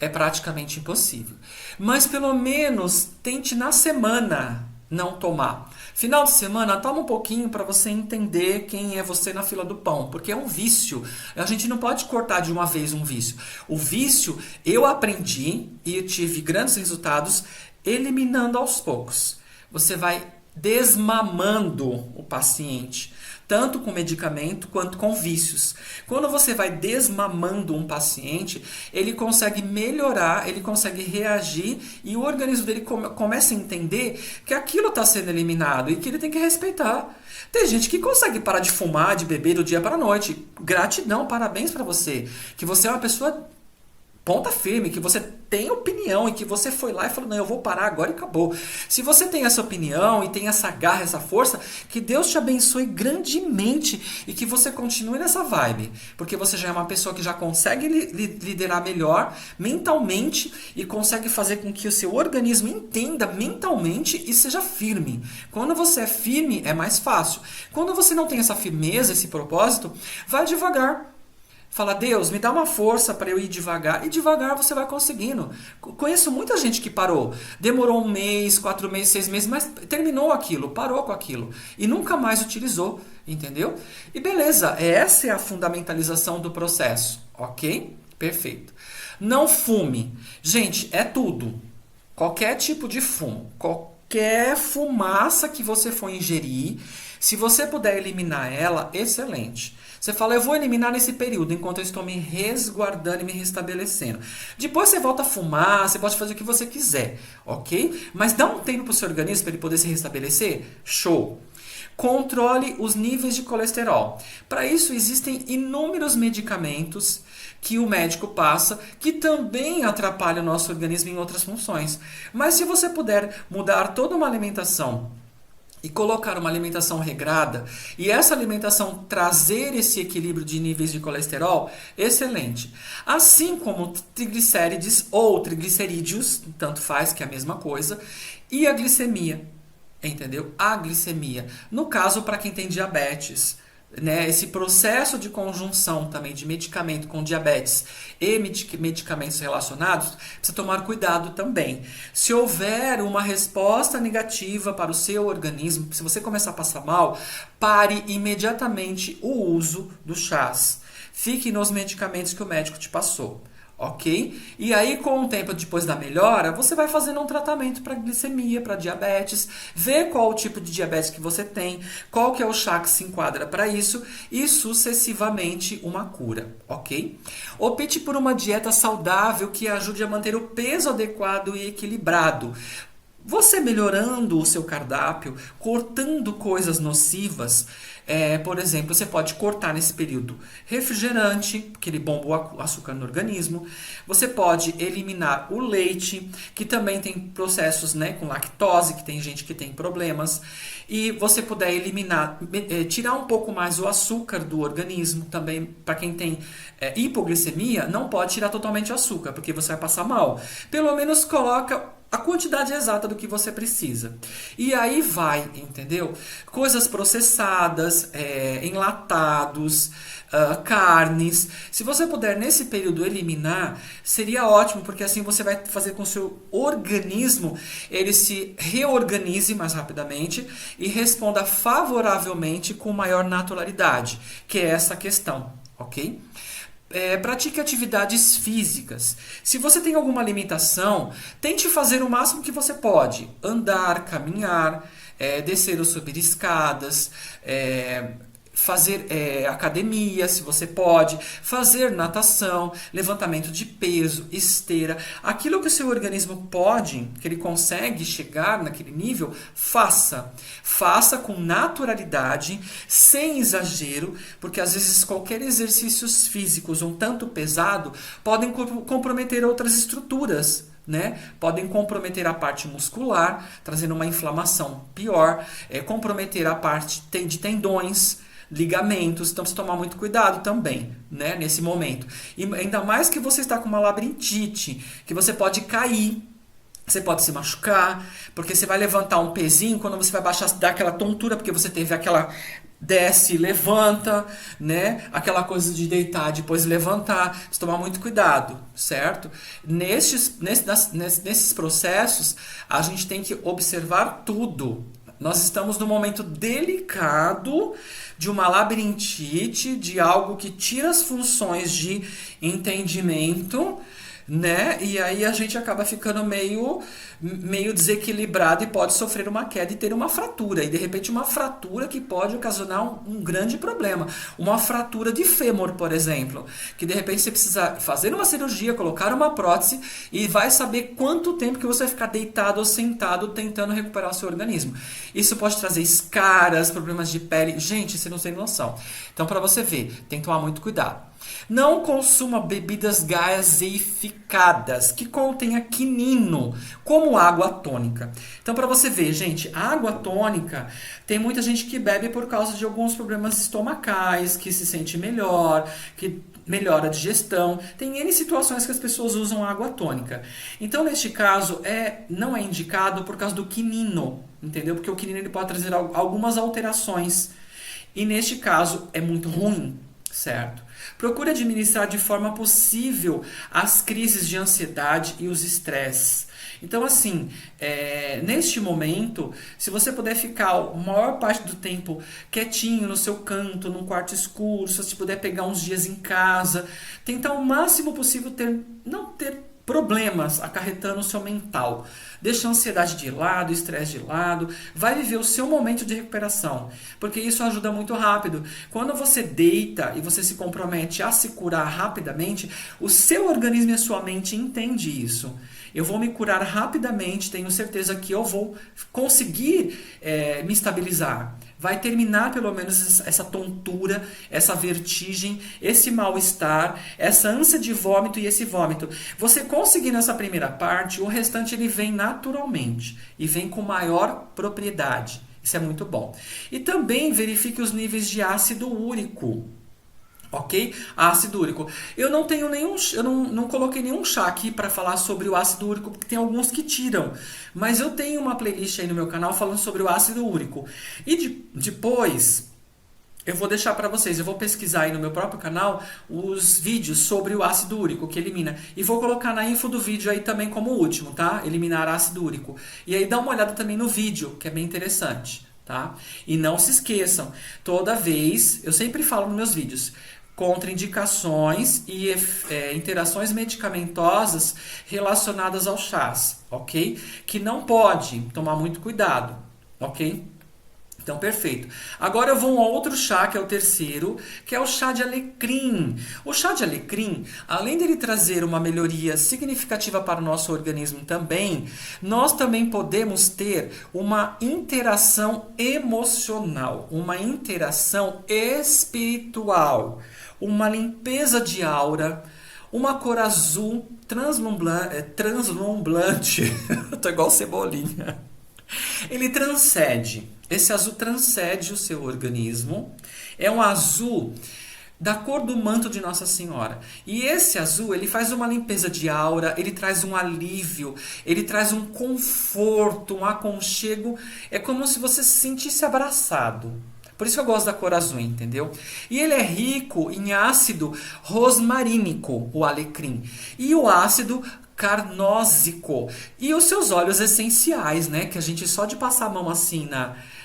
praticamente impossível. Mas pelo menos tente na semana não tomar. Final de semana, toma um pouquinho para você entender quem é você na fila do pão, porque é um vício. A gente não pode cortar de uma vez um vício. O vício, eu aprendi e eu tive grandes resultados eliminando aos poucos. Você vai desmamando o paciente, tanto com medicamento quanto com vícios. Quando você vai desmamando um paciente, ele consegue melhorar, ele consegue reagir e o organismo dele começa a entender que aquilo está sendo eliminado e que ele tem que respeitar. Tem gente que consegue parar de fumar, de beber do dia para a noite. Gratidão, parabéns para você, que você é uma pessoa ponta firme, que você tem opinião e que você foi lá e falou, não, eu vou parar agora e acabou. Se você tem essa opinião e tem essa garra, essa força, que Deus te abençoe grandemente e que você continue nessa vibe, porque você já é uma pessoa que já consegue liderar melhor mentalmente e consegue fazer com que o seu organismo entenda mentalmente e seja firme. Quando você é firme, é mais fácil. Quando você não tem essa firmeza, esse propósito, vai devagar. Fala, Deus, me dá uma força para eu ir devagar. E devagar você vai conseguindo. Conheço muita gente que parou. Demorou 1 mês, 4 meses, 6 meses, mas terminou aquilo, parou com aquilo. E nunca mais utilizou, entendeu? E beleza, essa é a fundamentalização do processo, ok? Perfeito. Não fume. Gente, é tudo. qualquer tipo de fumo, qualquer fumaça que você for ingerir, se você puder eliminar ela, excelente. Você fala, eu vou eliminar nesse período, enquanto eu estou me resguardando e me restabelecendo. Depois você volta a fumar, você pode fazer o que você quiser, ok? Mas dá um tempo para o seu organismo para ele poder se restabelecer? Show! Controle os níveis de colesterol. Para isso existem inúmeros medicamentos que o médico passa que também atrapalham o nosso organismo em outras funções. Mas se você puder mudar toda uma alimentação e colocar uma alimentação regrada e essa alimentação trazer esse equilíbrio de níveis de colesterol, excelente. Assim como triglicérides ou triglicerídeos, tanto faz que é a mesma coisa, e a glicemia. Entendeu? A glicemia. No caso, para quem tem diabetes, né, esse processo de conjunção também de medicamento com diabetes e medicamentos relacionados, precisa tomar cuidado também. Se houver uma resposta negativa para o seu organismo, se você começar a passar mal, pare imediatamente o uso dos chás. Fique nos medicamentos que o médico te passou. Ok? E aí, com o tempo depois da melhora, você vai fazendo um tratamento para glicemia, para diabetes, ver qual o tipo de diabetes que você tem, qual que é o chá que se enquadra para isso e sucessivamente uma cura, ok? Opte por uma dieta saudável que ajude a manter o peso adequado e equilibrado. Você melhorando o seu cardápio, cortando coisas nocivas, por exemplo, você pode cortar nesse período refrigerante, porque ele bomba o açúcar no organismo. Você pode eliminar o leite, que também tem processos, né, com lactose, que tem gente que tem problemas. E você puder eliminar, tirar um pouco mais o açúcar do organismo, também para quem tem hipoglicemia, não pode tirar totalmente o açúcar, porque você vai passar mal. Pelo menos coloca a quantidade exata do que você precisa. E aí vai, entendeu? Coisas processadas, enlatados, carnes. Se você puder, nesse período, eliminar, seria ótimo, porque assim você vai fazer com que o seu organismo ele se reorganize mais rapidamente e responda favoravelmente com maior naturalidade, que é essa questão, ok? Pratique atividades físicas. Se você tem alguma limitação, tente fazer o máximo que você pode. Andar, caminhar, descer ou subir escadas, fazer academia, se você pode, fazer natação, levantamento de peso, esteira. Aquilo que o seu organismo pode, que ele consegue chegar naquele nível, faça. Faça com naturalidade, sem exagero, porque às vezes qualquer exercícios físicos um tanto pesado podem comprometer outras estruturas. Né? Podem comprometer a parte muscular, trazendo uma inflamação pior, comprometer a parte de tendões, ligamentos, então precisa tomar muito cuidado também, né, nesse momento. E ainda mais que você está com uma labirintite, que você pode cair, você pode se machucar, porque você vai levantar um pezinho, quando você vai baixar, dá aquela tontura, porque você teve aquela desce, levanta, né? Aquela coisa de deitar, depois levantar. Precisa tomar muito cuidado, certo? Nesses processos, a gente tem que observar tudo. Nós estamos num momento delicado de uma labirintite, de algo que tira as funções de entendimento, né? E aí a gente acaba ficando meio desequilibrado e pode sofrer uma queda e ter uma fratura. E de repente uma fratura que pode ocasionar um grande problema. Uma fratura de fêmur, por exemplo. Que de repente você precisa fazer uma cirurgia, colocar uma prótese e vai saber quanto tempo que você vai ficar deitado ou sentado tentando recuperar o seu organismo. Isso pode trazer escaras, problemas de pele. Gente, você não tem noção. Então, para você ver, tem que tomar muito cuidado. Não consuma bebidas gaseificadas que contenha quinino, como água tônica. Então, para você ver, gente, a água tônica, tem muita gente que bebe por causa de alguns problemas estomacais, que se sente melhor, que melhora a digestão. Tem N situações que as pessoas usam água tônica. Então, neste caso, não é indicado por causa do quinino, entendeu? Porque o quinino ele pode trazer algumas alterações. E neste caso, é muito ruim, certo? Procure administrar de forma possível as crises de ansiedade e os estresses. Então, assim, neste momento, se você puder ficar a maior parte do tempo quietinho no seu canto, num quarto escuro, se você puder pegar uns dias em casa, tentar o máximo possível não ter problemas acarretando o seu mental. Deixa a ansiedade de lado, o estresse de lado, vai viver o seu momento de recuperação, porque isso ajuda muito rápido. Quando você deita e você se compromete a se curar rapidamente, o seu organismo e a sua mente entende isso. Eu vou me curar rapidamente, tenho certeza que eu vou conseguir me estabilizar. Vai terminar pelo menos essa tontura, essa vertigem, esse mal-estar, essa ânsia de vômito e esse vômito. Você conseguindo essa primeira parte, o restante ele vem naturalmente e vem com maior propriedade. Isso é muito bom. E também verifique os níveis de ácido úrico. Ok? Ácido úrico. Eu não tenho nenhum, eu não coloquei nenhum chá aqui para falar sobre o ácido úrico, porque tem alguns que tiram. Mas eu tenho uma playlist aí no meu canal falando sobre o ácido úrico. E depois eu vou deixar para vocês, eu vou pesquisar aí no meu próprio canal os vídeos sobre o ácido úrico que elimina. E vou colocar na info do vídeo aí também como último, tá? Eliminar ácido úrico. E aí dá uma olhada também no vídeo, que é bem interessante, tá? E não se esqueçam, toda vez, eu sempre falo nos meus vídeos, contraindicações e interações medicamentosas relacionadas ao chás, ok? Que não pode, tomar muito cuidado, ok? Então, perfeito. Agora eu vou a outro chá, que é o terceiro, que é o chá de alecrim. O chá de alecrim, além dele trazer uma melhoria significativa para o nosso organismo também, nós também podemos ter uma interação emocional, uma interação espiritual, uma limpeza de aura, uma cor azul translumbrante. Eu tô igual Cebolinha. Ele transcende. Esse azul transcende o seu organismo. É um azul da cor do manto de Nossa Senhora. E esse azul, ele faz uma limpeza de aura, ele traz um alívio, ele traz um conforto, um aconchego. É como se você se sentisse abraçado. Por isso eu gosto da cor azul, entendeu? E ele é rico em ácido rosmarínico, o alecrim. E o ácido carnósico. E os seus óleos essenciais, né? Que a gente só de passar a mão assim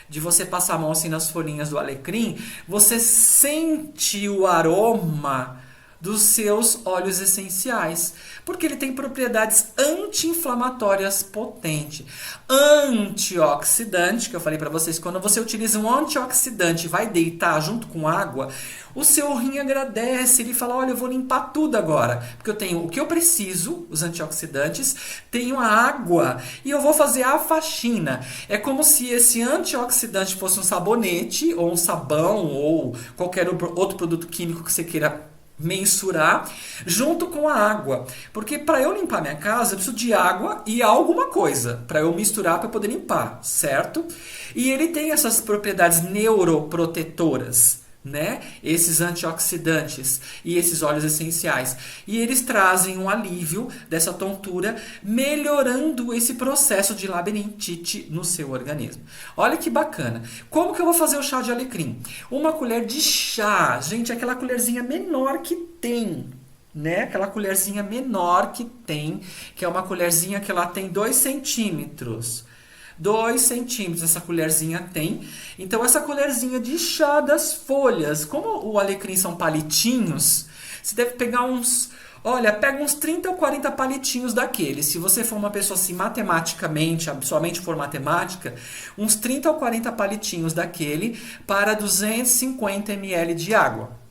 de você passar a mão assim nas folhinhas do alecrim, você sente o aroma dos seus óleos essenciais, porque ele tem propriedades anti-inflamatórias potentes, antioxidante, que eu falei para vocês, quando você utiliza um antioxidante e vai deitar junto com água, o seu rim agradece, ele fala, olha, eu vou limpar tudo agora, porque eu tenho o que eu preciso, os antioxidantes, tenho a água e eu vou fazer a faxina. É como se esse antioxidante fosse um sabonete, ou um sabão, ou qualquer outro produto químico que você queira mensurar, junto com a água. Porque para eu limpar minha casa, eu preciso de água e alguma coisa para eu misturar para poder limpar, certo? E ele tem essas propriedades neuroprotetoras, né? Esses antioxidantes e esses óleos essenciais. E eles trazem um alívio dessa tontura, melhorando esse processo de labirintite no seu organismo. Olha que bacana. Como que eu vou fazer o chá de alecrim? Uma colher de chá, gente, aquela colherzinha menor que tem, né? Aquela colherzinha menor que tem, que é uma colherzinha que ela tem 2 centímetros. 2 centímetros essa colherzinha tem. Então essa colherzinha de chá das folhas, como o alecrim são palitinhos, você deve pegar uns, olha, pega uns 30 ou 40 palitinhos daqueles. Se você for uma pessoa assim matematicamente, somente for matemática, uns 30 ou 40 palitinhos daquele para 250 ml de água.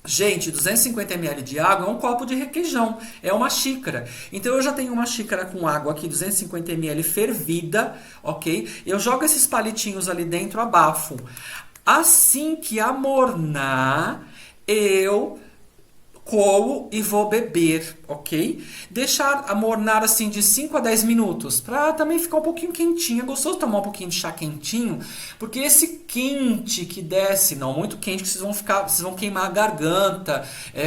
Gente, 250 ml de água é um copo de requeijão, é uma xícara. Então eu já tenho uma xícara com água aqui, 250 ml fervida, ok? Eu jogo esses palitinhos ali dentro, abafo. Assim que amornar, eu coo e vou beber, ok? Deixar amornar assim de 5 a 10 minutos, para também ficar um pouquinho quentinho. É gostoso tomar um pouquinho de chá quentinho, porque esse quente que desce, não muito quente, que vocês vão queimar a garganta,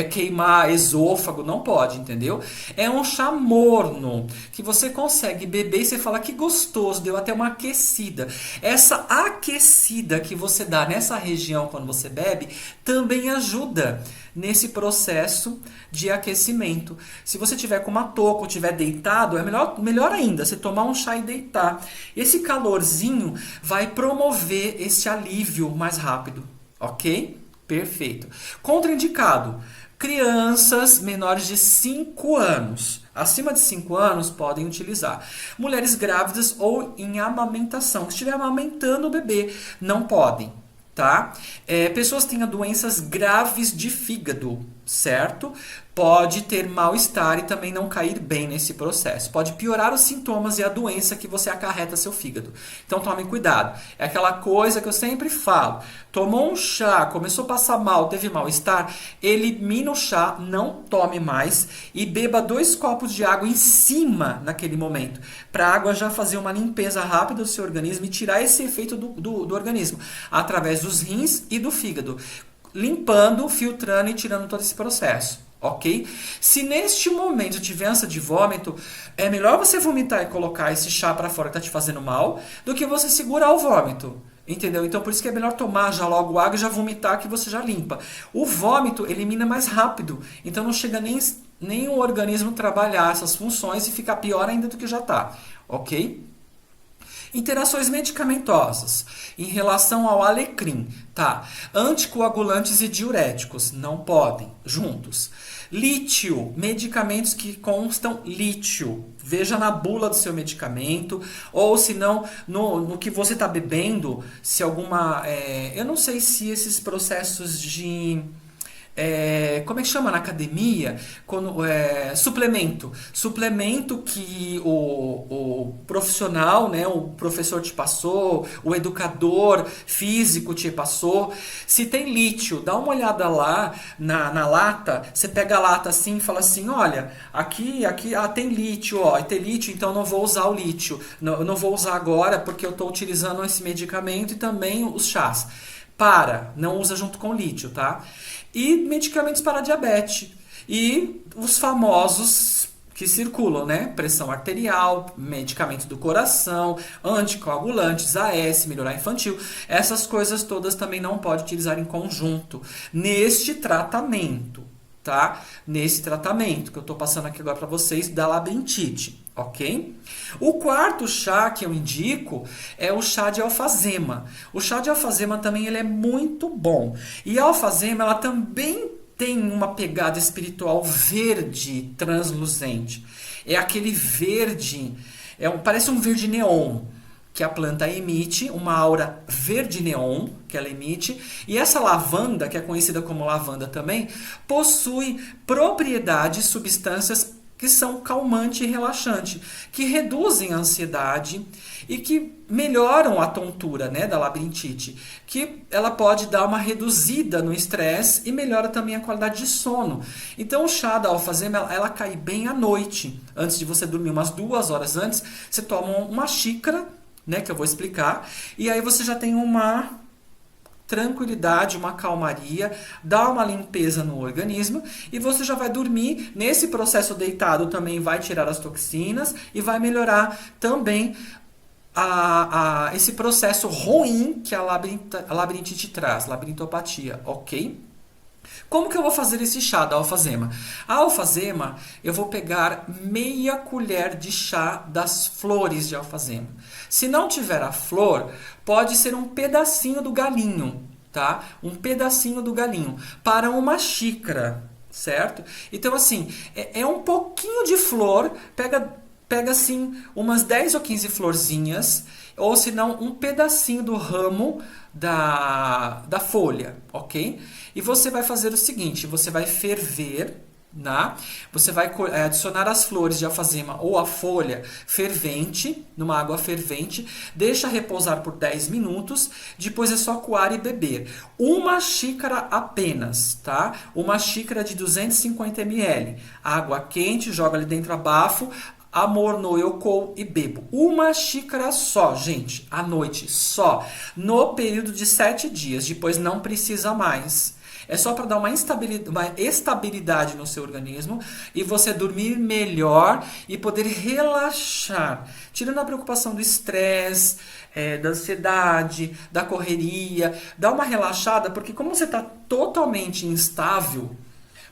queimar esôfago, não pode, entendeu? É um chá morno, que você consegue beber e você fala que gostoso, deu até uma aquecida. Essa aquecida que você dá nessa região quando você bebe, também ajuda nesse processo de aquecimento. Se você tiver com uma touca ou tiver deitado, é melhor ainda, você tomar um chá e deitar. Esse calorzinho vai promover esse alívio mais rápido, ok? Perfeito. Contraindicado. Crianças menores de 5 anos. Acima de 5 anos podem utilizar. Mulheres grávidas ou em amamentação. Se estiver amamentando o bebê, não podem, tá? Pessoas que tenham doenças graves de fígado, certo? Pode ter mal-estar e também não cair bem nesse processo. Pode piorar os sintomas e a doença que você acarreta seu fígado. Então tome cuidado. É aquela coisa que eu sempre falo. Tomou um chá, começou a passar mal, teve mal-estar, elimina o chá, não tome mais e beba 2 copos de água em cima naquele momento. Para a água já fazer uma limpeza rápida do seu organismo e tirar esse efeito do organismo através dos rins e do fígado. Limpando, filtrando e tirando todo esse processo. Ok? Se neste momento tiver ânsia de vômito, é melhor você vomitar e colocar esse chá para fora que está te fazendo mal, do que você segurar o vômito. Entendeu? Então por isso que é melhor tomar já logo água e já vomitar que você já limpa. O vômito elimina mais rápido, então não chega nem o organismo trabalhar essas funções e ficar pior ainda do que já está. Ok? Interações medicamentosas em relação ao alecrim, tá? Anticoagulantes e diuréticos não podem juntos. Lítio, medicamentos que constam lítio. Veja na bula do seu medicamento, ou se não, no que você está bebendo, se alguma. Eu não sei se esses processos de. Como é que chama na academia? Suplemento. Suplemento que o profissional, né, o professor te passou, o educador físico te passou. Se tem lítio, dá uma olhada lá na lata. Você pega a lata assim e fala assim: olha, aqui tem lítio, ó, e tem lítio, então eu não vou usar o lítio. Eu não vou usar agora porque eu estou utilizando esse medicamento e também os chás. Não usa junto com o lítio, tá? E medicamentos para diabetes. E os famosos que circulam, né? Pressão arterial, medicamento do coração, anticoagulantes, AS, melhorar infantil. Essas coisas todas também não pode utilizar em conjunto neste tratamento, tá? Nesse tratamento que eu estou passando aqui agora para vocês da labirintite. Ok? O quarto chá que eu indico é o chá de alfazema. O chá de alfazema também ele é muito bom. E a alfazema ela também tem uma pegada espiritual verde transluzente. É aquele verde, parece um verde neon que a planta emite, uma aura verde neon que ela emite, e essa lavanda, que é conhecida como lavanda também, possui propriedades, substâncias que são calmante e relaxante, que reduzem a ansiedade e que melhoram a tontura, né, da labirintite, que ela pode dar uma reduzida no estresse e melhora também a qualidade de sono. Então o chá da alfazema, ela cai bem à noite, antes de você dormir, umas 2 horas antes, você toma uma xícara, né, que eu vou explicar, e aí você já tem uma tranquilidade, uma calmaria, dá uma limpeza no organismo e você já vai dormir. Nesse processo deitado também vai tirar as toxinas e vai melhorar também esse processo ruim que a labirintite traz, labirintopatia, ok? Como que eu vou fazer esse chá da alfazema? A alfazema, eu vou pegar meia colher de chá das flores de alfazema. Se não tiver a flor, pode ser um pedacinho do galinho, tá? Um pedacinho do galinho para uma xícara, certo? Então, assim, é um pouquinho de flor, pega assim umas 10 ou 15 florzinhas, ou se não um pedacinho do ramo da folha, ok? E você vai fazer o seguinte, você vai ferver, né? Você vai adicionar as flores de alfazema ou a folha fervente, numa água fervente, deixa repousar por 10 minutos, depois é só coar e beber. Uma xícara apenas, tá? Uma xícara de 250 ml. Água quente, joga ali dentro, abafo, amorno, eu coo e bebo. Uma xícara só, gente, à noite, só. No período de 7 dias, depois não precisa mais. É só para dar uma estabilidade no seu organismo e você dormir melhor e poder relaxar, tirando a preocupação do estresse, da ansiedade, da correria. Dá uma relaxada, porque como você está totalmente instável,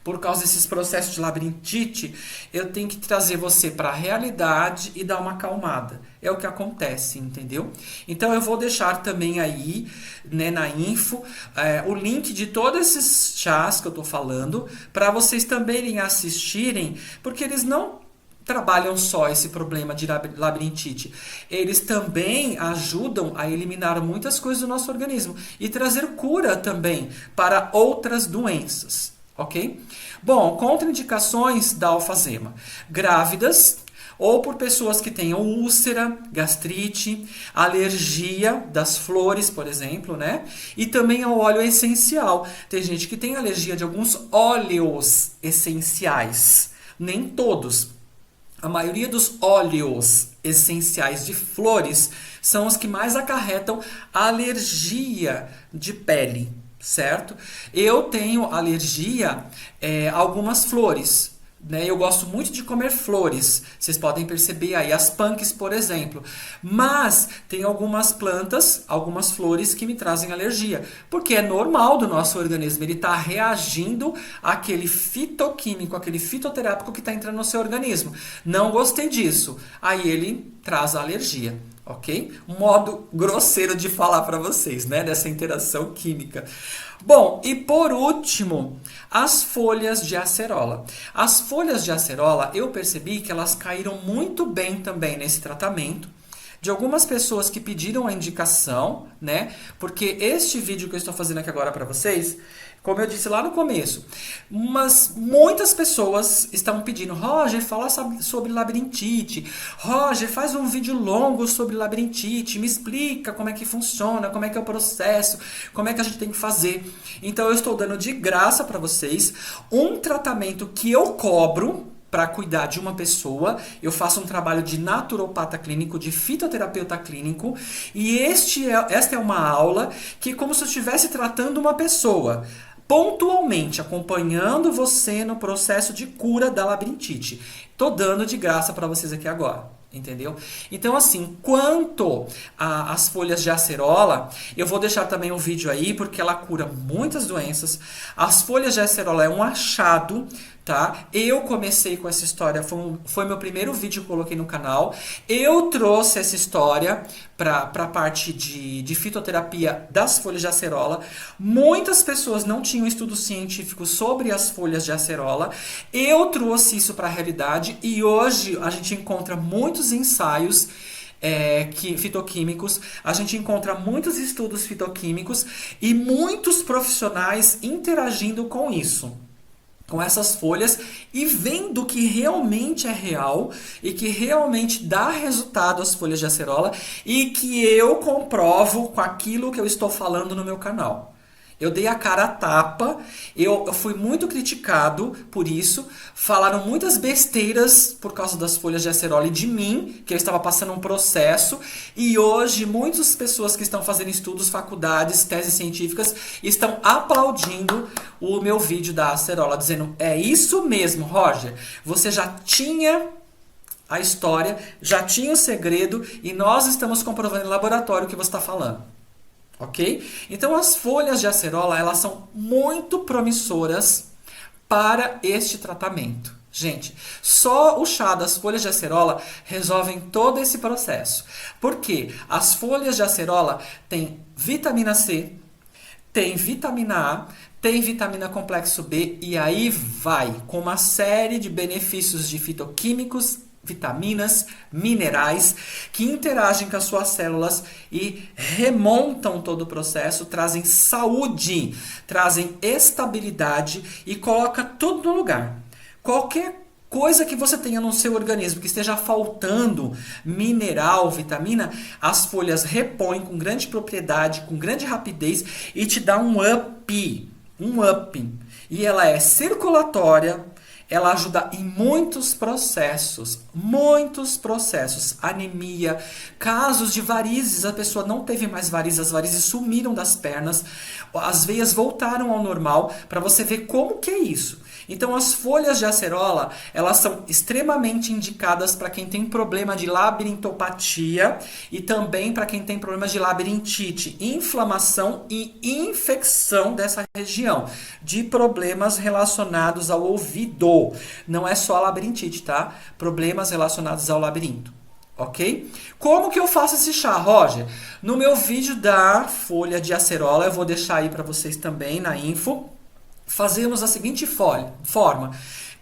por causa desses processos de labirintite, eu tenho que trazer você para a realidade e dar uma acalmada. É o que acontece, entendeu? Então eu vou deixar também aí, né, na info, o link de todos esses chás que eu tô falando, para vocês também assistirem, porque eles não trabalham só esse problema de labirintite. Eles também ajudam a eliminar muitas coisas do nosso organismo e trazer cura também para outras doenças, ok? Bom, contraindicações da alfazema. Grávidas ou por pessoas que tenham úlcera, gastrite, alergia das flores, por exemplo, né? E também ao óleo essencial. Tem gente que tem alergia de alguns óleos essenciais, nem todos. A maioria dos óleos essenciais de flores são os que mais acarretam alergia de pele, certo? Eu tenho alergia a algumas flores, né? Eu gosto muito de comer flores, vocês podem perceber aí, as punks, por exemplo. Mas tem algumas plantas, algumas flores que me trazem alergia, porque é normal do nosso organismo, ele está reagindo àquele fitoquímico, aquele fitoterápico que está entrando no seu organismo. Não gostei disso, aí ele traz a alergia. Ok? Um modo grosseiro de falar para vocês, né? Dessa interação química. Bom, e por último, as folhas de acerola. As folhas de acerola, eu percebi que elas caíram muito bem também nesse tratamento. De algumas pessoas que pediram a indicação, né? Porque este vídeo que eu estou fazendo aqui agora para vocês, como eu disse lá no começo, muitas pessoas estão pedindo: Roger, fala sobre labirintite. Roger, faz um vídeo longo sobre labirintite. Me explica como é que funciona, como é que é o processo, como é que a gente tem que fazer. Então eu estou dando de graça para vocês um tratamento que eu cobro para cuidar de uma pessoa. Eu faço um trabalho de naturopata clínico, de fitoterapeuta clínico, e esta é uma aula que é como se eu estivesse tratando uma pessoa, pontualmente acompanhando você no processo de cura da labirintite. Tô dando de graça para vocês aqui agora. Entendeu? Então, assim, quanto às folhas de acerola, eu vou deixar também um vídeo aí, porque ela cura muitas doenças. As folhas de acerola é um achado, tá? Eu comecei com essa história, foi meu primeiro vídeo que eu coloquei no canal. Eu trouxe essa história para a parte de fitoterapia das folhas de acerola. Muitas pessoas não tinham estudo científico sobre as folhas de acerola. Eu trouxe isso para a realidade e hoje a gente encontra muitos ensaios fitoquímicos, a gente encontra muitos estudos fitoquímicos e muitos profissionais interagindo com isso, com essas folhas, e vendo que realmente é real e que realmente dá resultado às folhas de acerola e que eu comprovo com aquilo que eu estou falando no meu canal. Eu dei a cara a tapa, eu fui muito criticado por isso, falaram muitas besteiras por causa das folhas de acerola e de mim, que eu estava passando um processo, e hoje muitas pessoas que estão fazendo estudos, faculdades, teses científicas, estão aplaudindo o meu vídeo da acerola, dizendo: é isso mesmo, Roger, você já tinha a história, já tinha o segredo, e nós estamos comprovando em laboratório o que você está falando. Ok? Então as folhas de acerola, elas são muito promissoras para este tratamento. Gente, só o chá das folhas de acerola resolvem todo esse processo. Porque as folhas de acerola têm vitamina C, tem vitamina A, tem vitamina complexo B, e aí vai com uma série de benefícios de fitoquímicos, vitaminas, minerais, que interagem com as suas células e remontam todo o processo, trazem saúde, trazem estabilidade e coloca tudo no lugar. Qualquer coisa que você tenha no seu organismo que esteja faltando mineral, vitamina, as folhas repõem com grande propriedade, com grande rapidez e te dá um up. E ela é circulatória. Ela ajuda em muitos processos, anemia, casos de varizes, a pessoa não teve mais varizes, as varizes sumiram das pernas, as veias voltaram ao normal, para você ver como que é isso. Então, as folhas de acerola, elas são extremamente indicadas para quem tem problema de labirintopatia e também para quem tem problemas de labirintite, inflamação e infecção dessa região, de problemas relacionados ao ouvido. Não é só a labirintite, tá? Problemas relacionados ao labirinto. Ok? Como que eu faço esse chá, Roger? No meu vídeo da folha de acerola, eu vou deixar aí para vocês também na info. Fazemos a seguinte forma: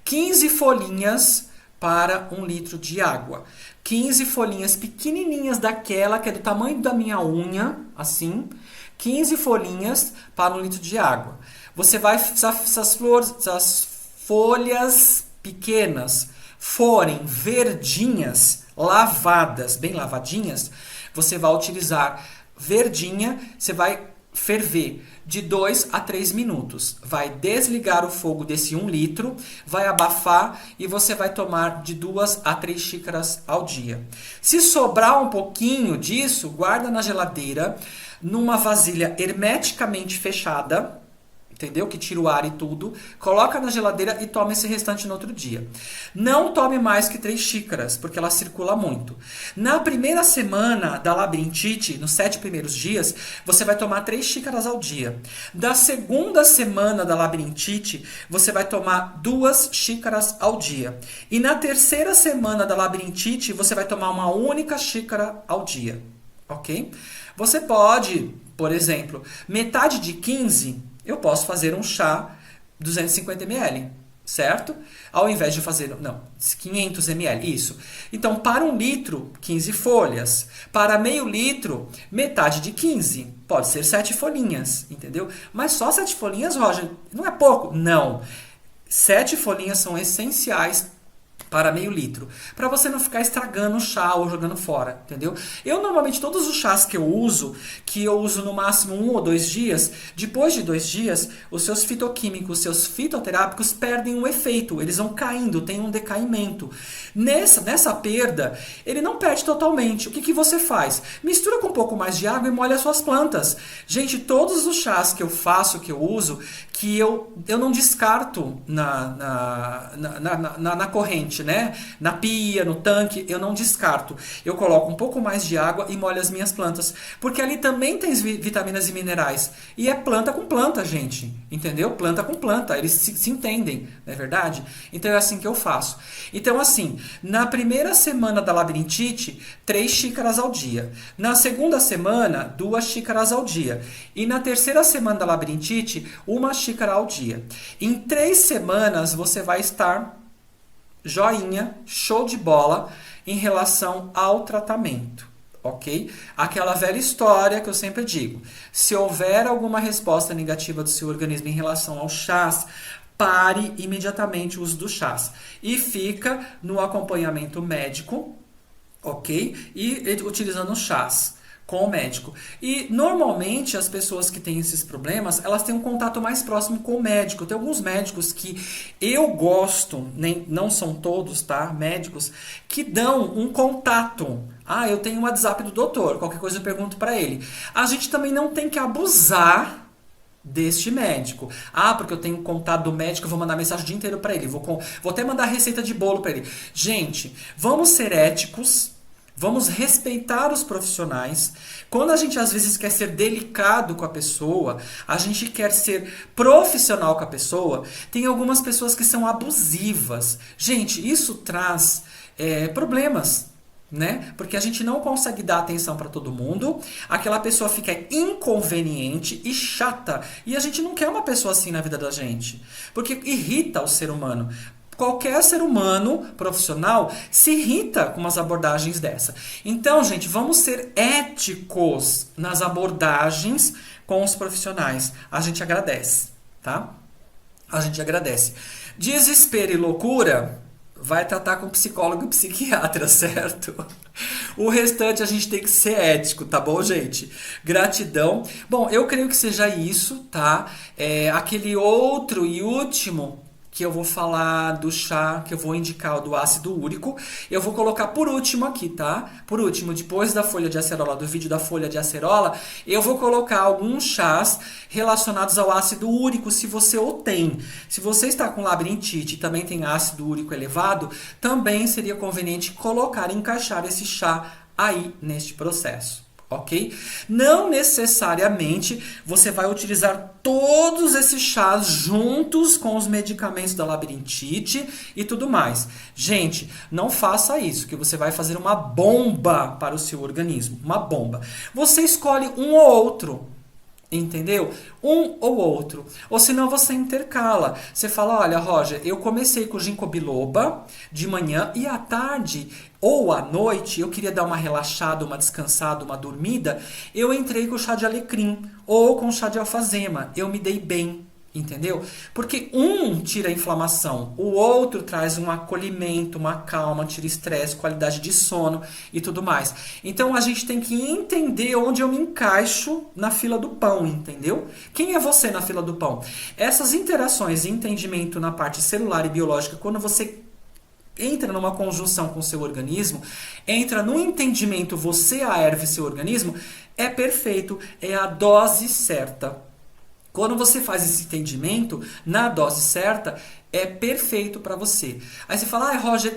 15 folhinhas para 1 litro de água. 15 folhinhas pequenininhas daquela que é do tamanho da minha unha, assim. 15 folhinhas para 1 litro de água. Você vai, se as folhas pequenas forem verdinhas, lavadas, bem lavadinhas, você vai utilizar verdinha, você vai ferver de 2 a 3 minutos. Vai desligar o fogo desse 1 litro, vai abafar e você vai tomar de 2 a 3 xícaras ao dia. Se sobrar um pouquinho disso, guarda na geladeira, numa vasilha hermeticamente fechada, entendeu? Que tira o ar e tudo. Coloca na geladeira e toma esse restante no outro dia. Não tome mais que 3 xícaras, porque ela circula muito. Na primeira semana da labirintite, nos 7 primeiros dias, você vai tomar 3 xícaras ao dia. Da segunda semana da labirintite, você vai tomar 2 xícaras ao dia. E na terceira semana da labirintite, você vai tomar uma única xícara ao dia. Ok? Você pode, por exemplo, metade de 15... eu posso fazer um chá 250 ml, certo? Ao invés de fazer, 500 ml, isso. Então, para 1 litro, 15 folhas. Para meio litro, metade de 15. Pode ser 7 folhinhas, entendeu? Mas só 7 folhinhas, Roger, não é pouco? Não. 7 folhinhas são essenciais para meio litro, para você não ficar estragando o chá ou jogando fora, entendeu? Eu normalmente, todos os chás que eu uso no máximo 1 ou 2 dias, depois de 2 dias, os seus fitoquímicos, seus fitoterápicos perdem o efeito, eles vão caindo, tem um decaimento. Nessa perda, ele não perde totalmente. O que você faz? Mistura com um pouco mais de água e molha as suas plantas. Gente, todos os chás que eu faço, que eu uso, que eu não descarto na corrente, né? Na pia, no tanque, eu não descarto. Eu coloco um pouco mais de água e molho as minhas plantas. Porque ali também tem vitaminas e minerais. E é planta com planta, gente. Entendeu? Planta com planta. Eles se entendem, não é verdade? Então é assim que eu faço. Então assim, na primeira semana da labirintite, 3 xícaras ao dia. Na segunda semana, 2 xícaras ao dia. E na terceira semana da labirintite, 1 xícara ao dia. Em 3 semanas, você vai estar joinha, show de bola, em relação ao tratamento, ok? Aquela velha história que eu sempre digo. Se houver alguma resposta negativa do seu organismo em relação aos chás, pare imediatamente o uso dos chás. E fica no acompanhamento médico, ok? E utilizando chás com o médico. E normalmente as pessoas que têm esses problemas, elas têm um contato mais próximo com o médico. Tem alguns médicos que eu gosto, não são todos, tá? Médicos que dão um contato. Ah, eu tenho o WhatsApp do doutor, qualquer coisa eu pergunto para ele. A gente também não tem que abusar deste médico. Ah, porque eu tenho contato do médico, eu vou mandar mensagem o dia inteiro para ele. Vou até mandar receita de bolo para ele. Gente, vamos ser éticos. Vamos respeitar os profissionais. Quando a gente às vezes quer ser delicado com a pessoa, a gente quer ser profissional com a pessoa, tem algumas pessoas que são abusivas. Gente, isso traz problemas, né? Porque a gente não consegue dar atenção para todo mundo, aquela pessoa fica inconveniente e chata. E a gente não quer uma pessoa assim na vida da gente, porque irrita o ser humano. Qualquer ser humano profissional se irrita com umas abordagens dessa. Então, gente, vamos ser éticos nas abordagens com os profissionais. A gente agradece, tá? A gente agradece. Desespero e loucura, vai tratar com psicólogo e psiquiatra, certo? O restante a gente tem que ser ético, tá bom, gente? Gratidão. Bom, eu creio que seja isso, tá? Aquele outro e último que eu vou falar do chá, que eu vou indicar o do ácido úrico. Eu vou colocar por último aqui, tá? Por último, depois da folha de acerola, do vídeo da folha de acerola, eu vou colocar alguns chás relacionados ao ácido úrico, se você o tem. Se você está com labirintite e também tem ácido úrico elevado, também seria conveniente colocar e encaixar esse chá aí neste processo. Ok? Não necessariamente você vai utilizar todos esses chás juntos com os medicamentos da labirintite e tudo mais. Gente, não faça isso, que você vai fazer uma bomba para o seu organismo. Uma bomba. Você escolhe um ou outro. Entendeu? Um ou outro. Ou senão você intercala. Você fala, olha, Roger, eu comecei com ginkgo biloba de manhã e à tarde ou à noite, eu queria dar uma relaxada, uma descansada, uma dormida, eu entrei com chá de alecrim ou com chá de alfazema. Eu me dei bem. Entendeu? Porque um tira a inflamação, o outro traz um acolhimento, uma calma, tira estresse, qualidade de sono e tudo mais. Então a gente tem que entender onde eu me encaixo na fila do pão, entendeu? Quem é você na fila do pão? Essas interações e entendimento na parte celular e biológica, quando você entra numa conjunção com o seu organismo, entra no entendimento você, a erva e seu organismo, é perfeito, é a dose certa. Quando você faz esse entendimento, na dose certa, é perfeito para você. Aí você fala, Roger,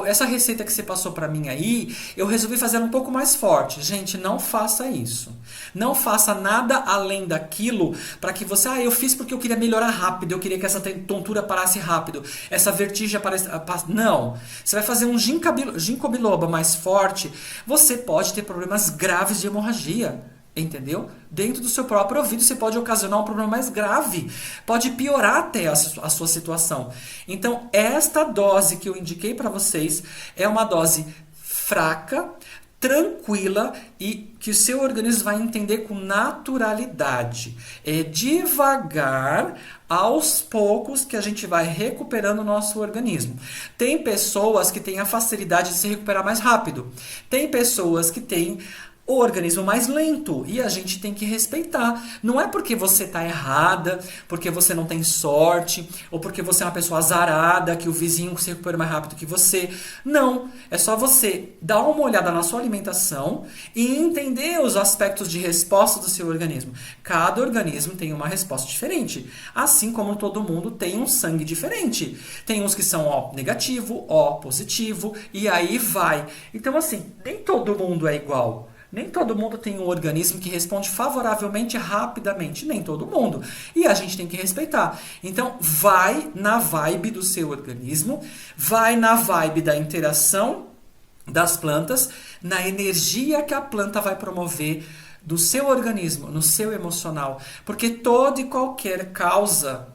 essa receita que você passou para mim aí, eu resolvi fazer um pouco mais forte. Gente, não faça isso. Não faça nada além daquilo para que você, eu fiz porque eu queria melhorar rápido, eu queria que essa tontura parasse rápido, essa vertigem aparecesse. Não. Você vai fazer um ginkgo biloba mais forte, você pode ter problemas graves de hemorragia. Entendeu? Dentro do seu próprio ouvido você pode ocasionar um problema mais grave. Pode piorar até a sua situação. Então, esta dose que eu indiquei para vocês é uma dose fraca, tranquila e que o seu organismo vai entender com naturalidade. É devagar, aos poucos, que a gente vai recuperando o nosso organismo. Tem pessoas que têm a facilidade de se recuperar mais rápido. Tem pessoas que têm o organismo mais lento, e a gente tem que respeitar. Não é porque você está errada, porque você não tem sorte, ou porque você é uma pessoa azarada, que o vizinho se recupera mais rápido que você. Não, é só você dar uma olhada na sua alimentação e entender os aspectos de resposta do seu organismo. Cada organismo tem uma resposta diferente, assim como todo mundo tem um sangue diferente. Tem uns que são O negativo, O positivo, e aí vai. Então assim, nem todo mundo é igual. Nem todo mundo tem um organismo que responde favoravelmente rapidamente. Nem todo mundo. E a gente tem que respeitar. Então, vai na vibe do seu organismo, vai na vibe da interação das plantas, na energia que a planta vai promover do seu organismo, no seu emocional. Porque toda e qualquer causa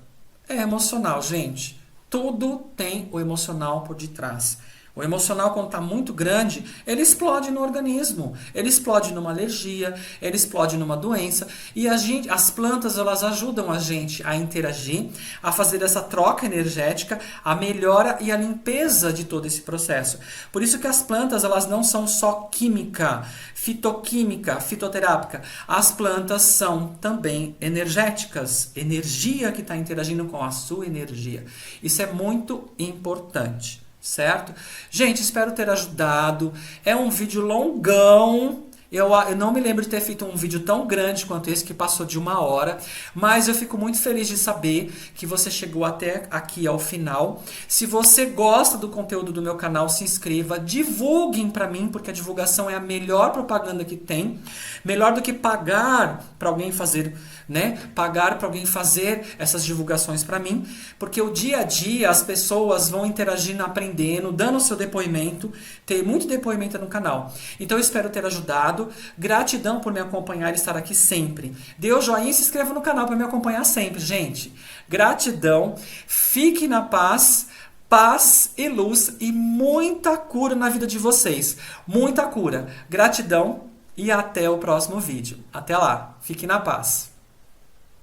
é emocional, gente. Tudo tem o emocional por detrás. O emocional, quando está muito grande, ele explode no organismo. Ele explode numa alergia, ele explode numa doença. E as plantas, elas ajudam a gente a interagir, a fazer essa troca energética, a melhora e a limpeza de todo esse processo. Por isso que as plantas, elas não são só química, fitoquímica, fitoterápica. As plantas são também energéticas. Energia que está interagindo com a sua energia. Isso é muito importante. Certo? Gente, espero ter ajudado. É um vídeo longão. Eu não me lembro de ter feito um vídeo tão grande quanto esse, que passou de 1 hora. Mas eu fico muito feliz de saber que você chegou até aqui ao final. Se você gosta do conteúdo do meu canal, se inscreva. Divulguem para mim, porque a divulgação é a melhor propaganda que tem. Melhor do que pagar para alguém fazer, né? Pagar para alguém fazer essas divulgações para mim. Porque o dia a dia as pessoas vão interagindo, aprendendo, dando o seu depoimento. Tem muito depoimento no canal. Então eu espero ter ajudado. Gratidão por me acompanhar e estar aqui sempre. Dê o joinha e se inscreva no canal para me acompanhar sempre, gente. Gratidão. Fique na paz. Paz e luz e muita cura na vida de vocês. Muita cura. Gratidão e até o próximo vídeo. Até lá. Fique na paz.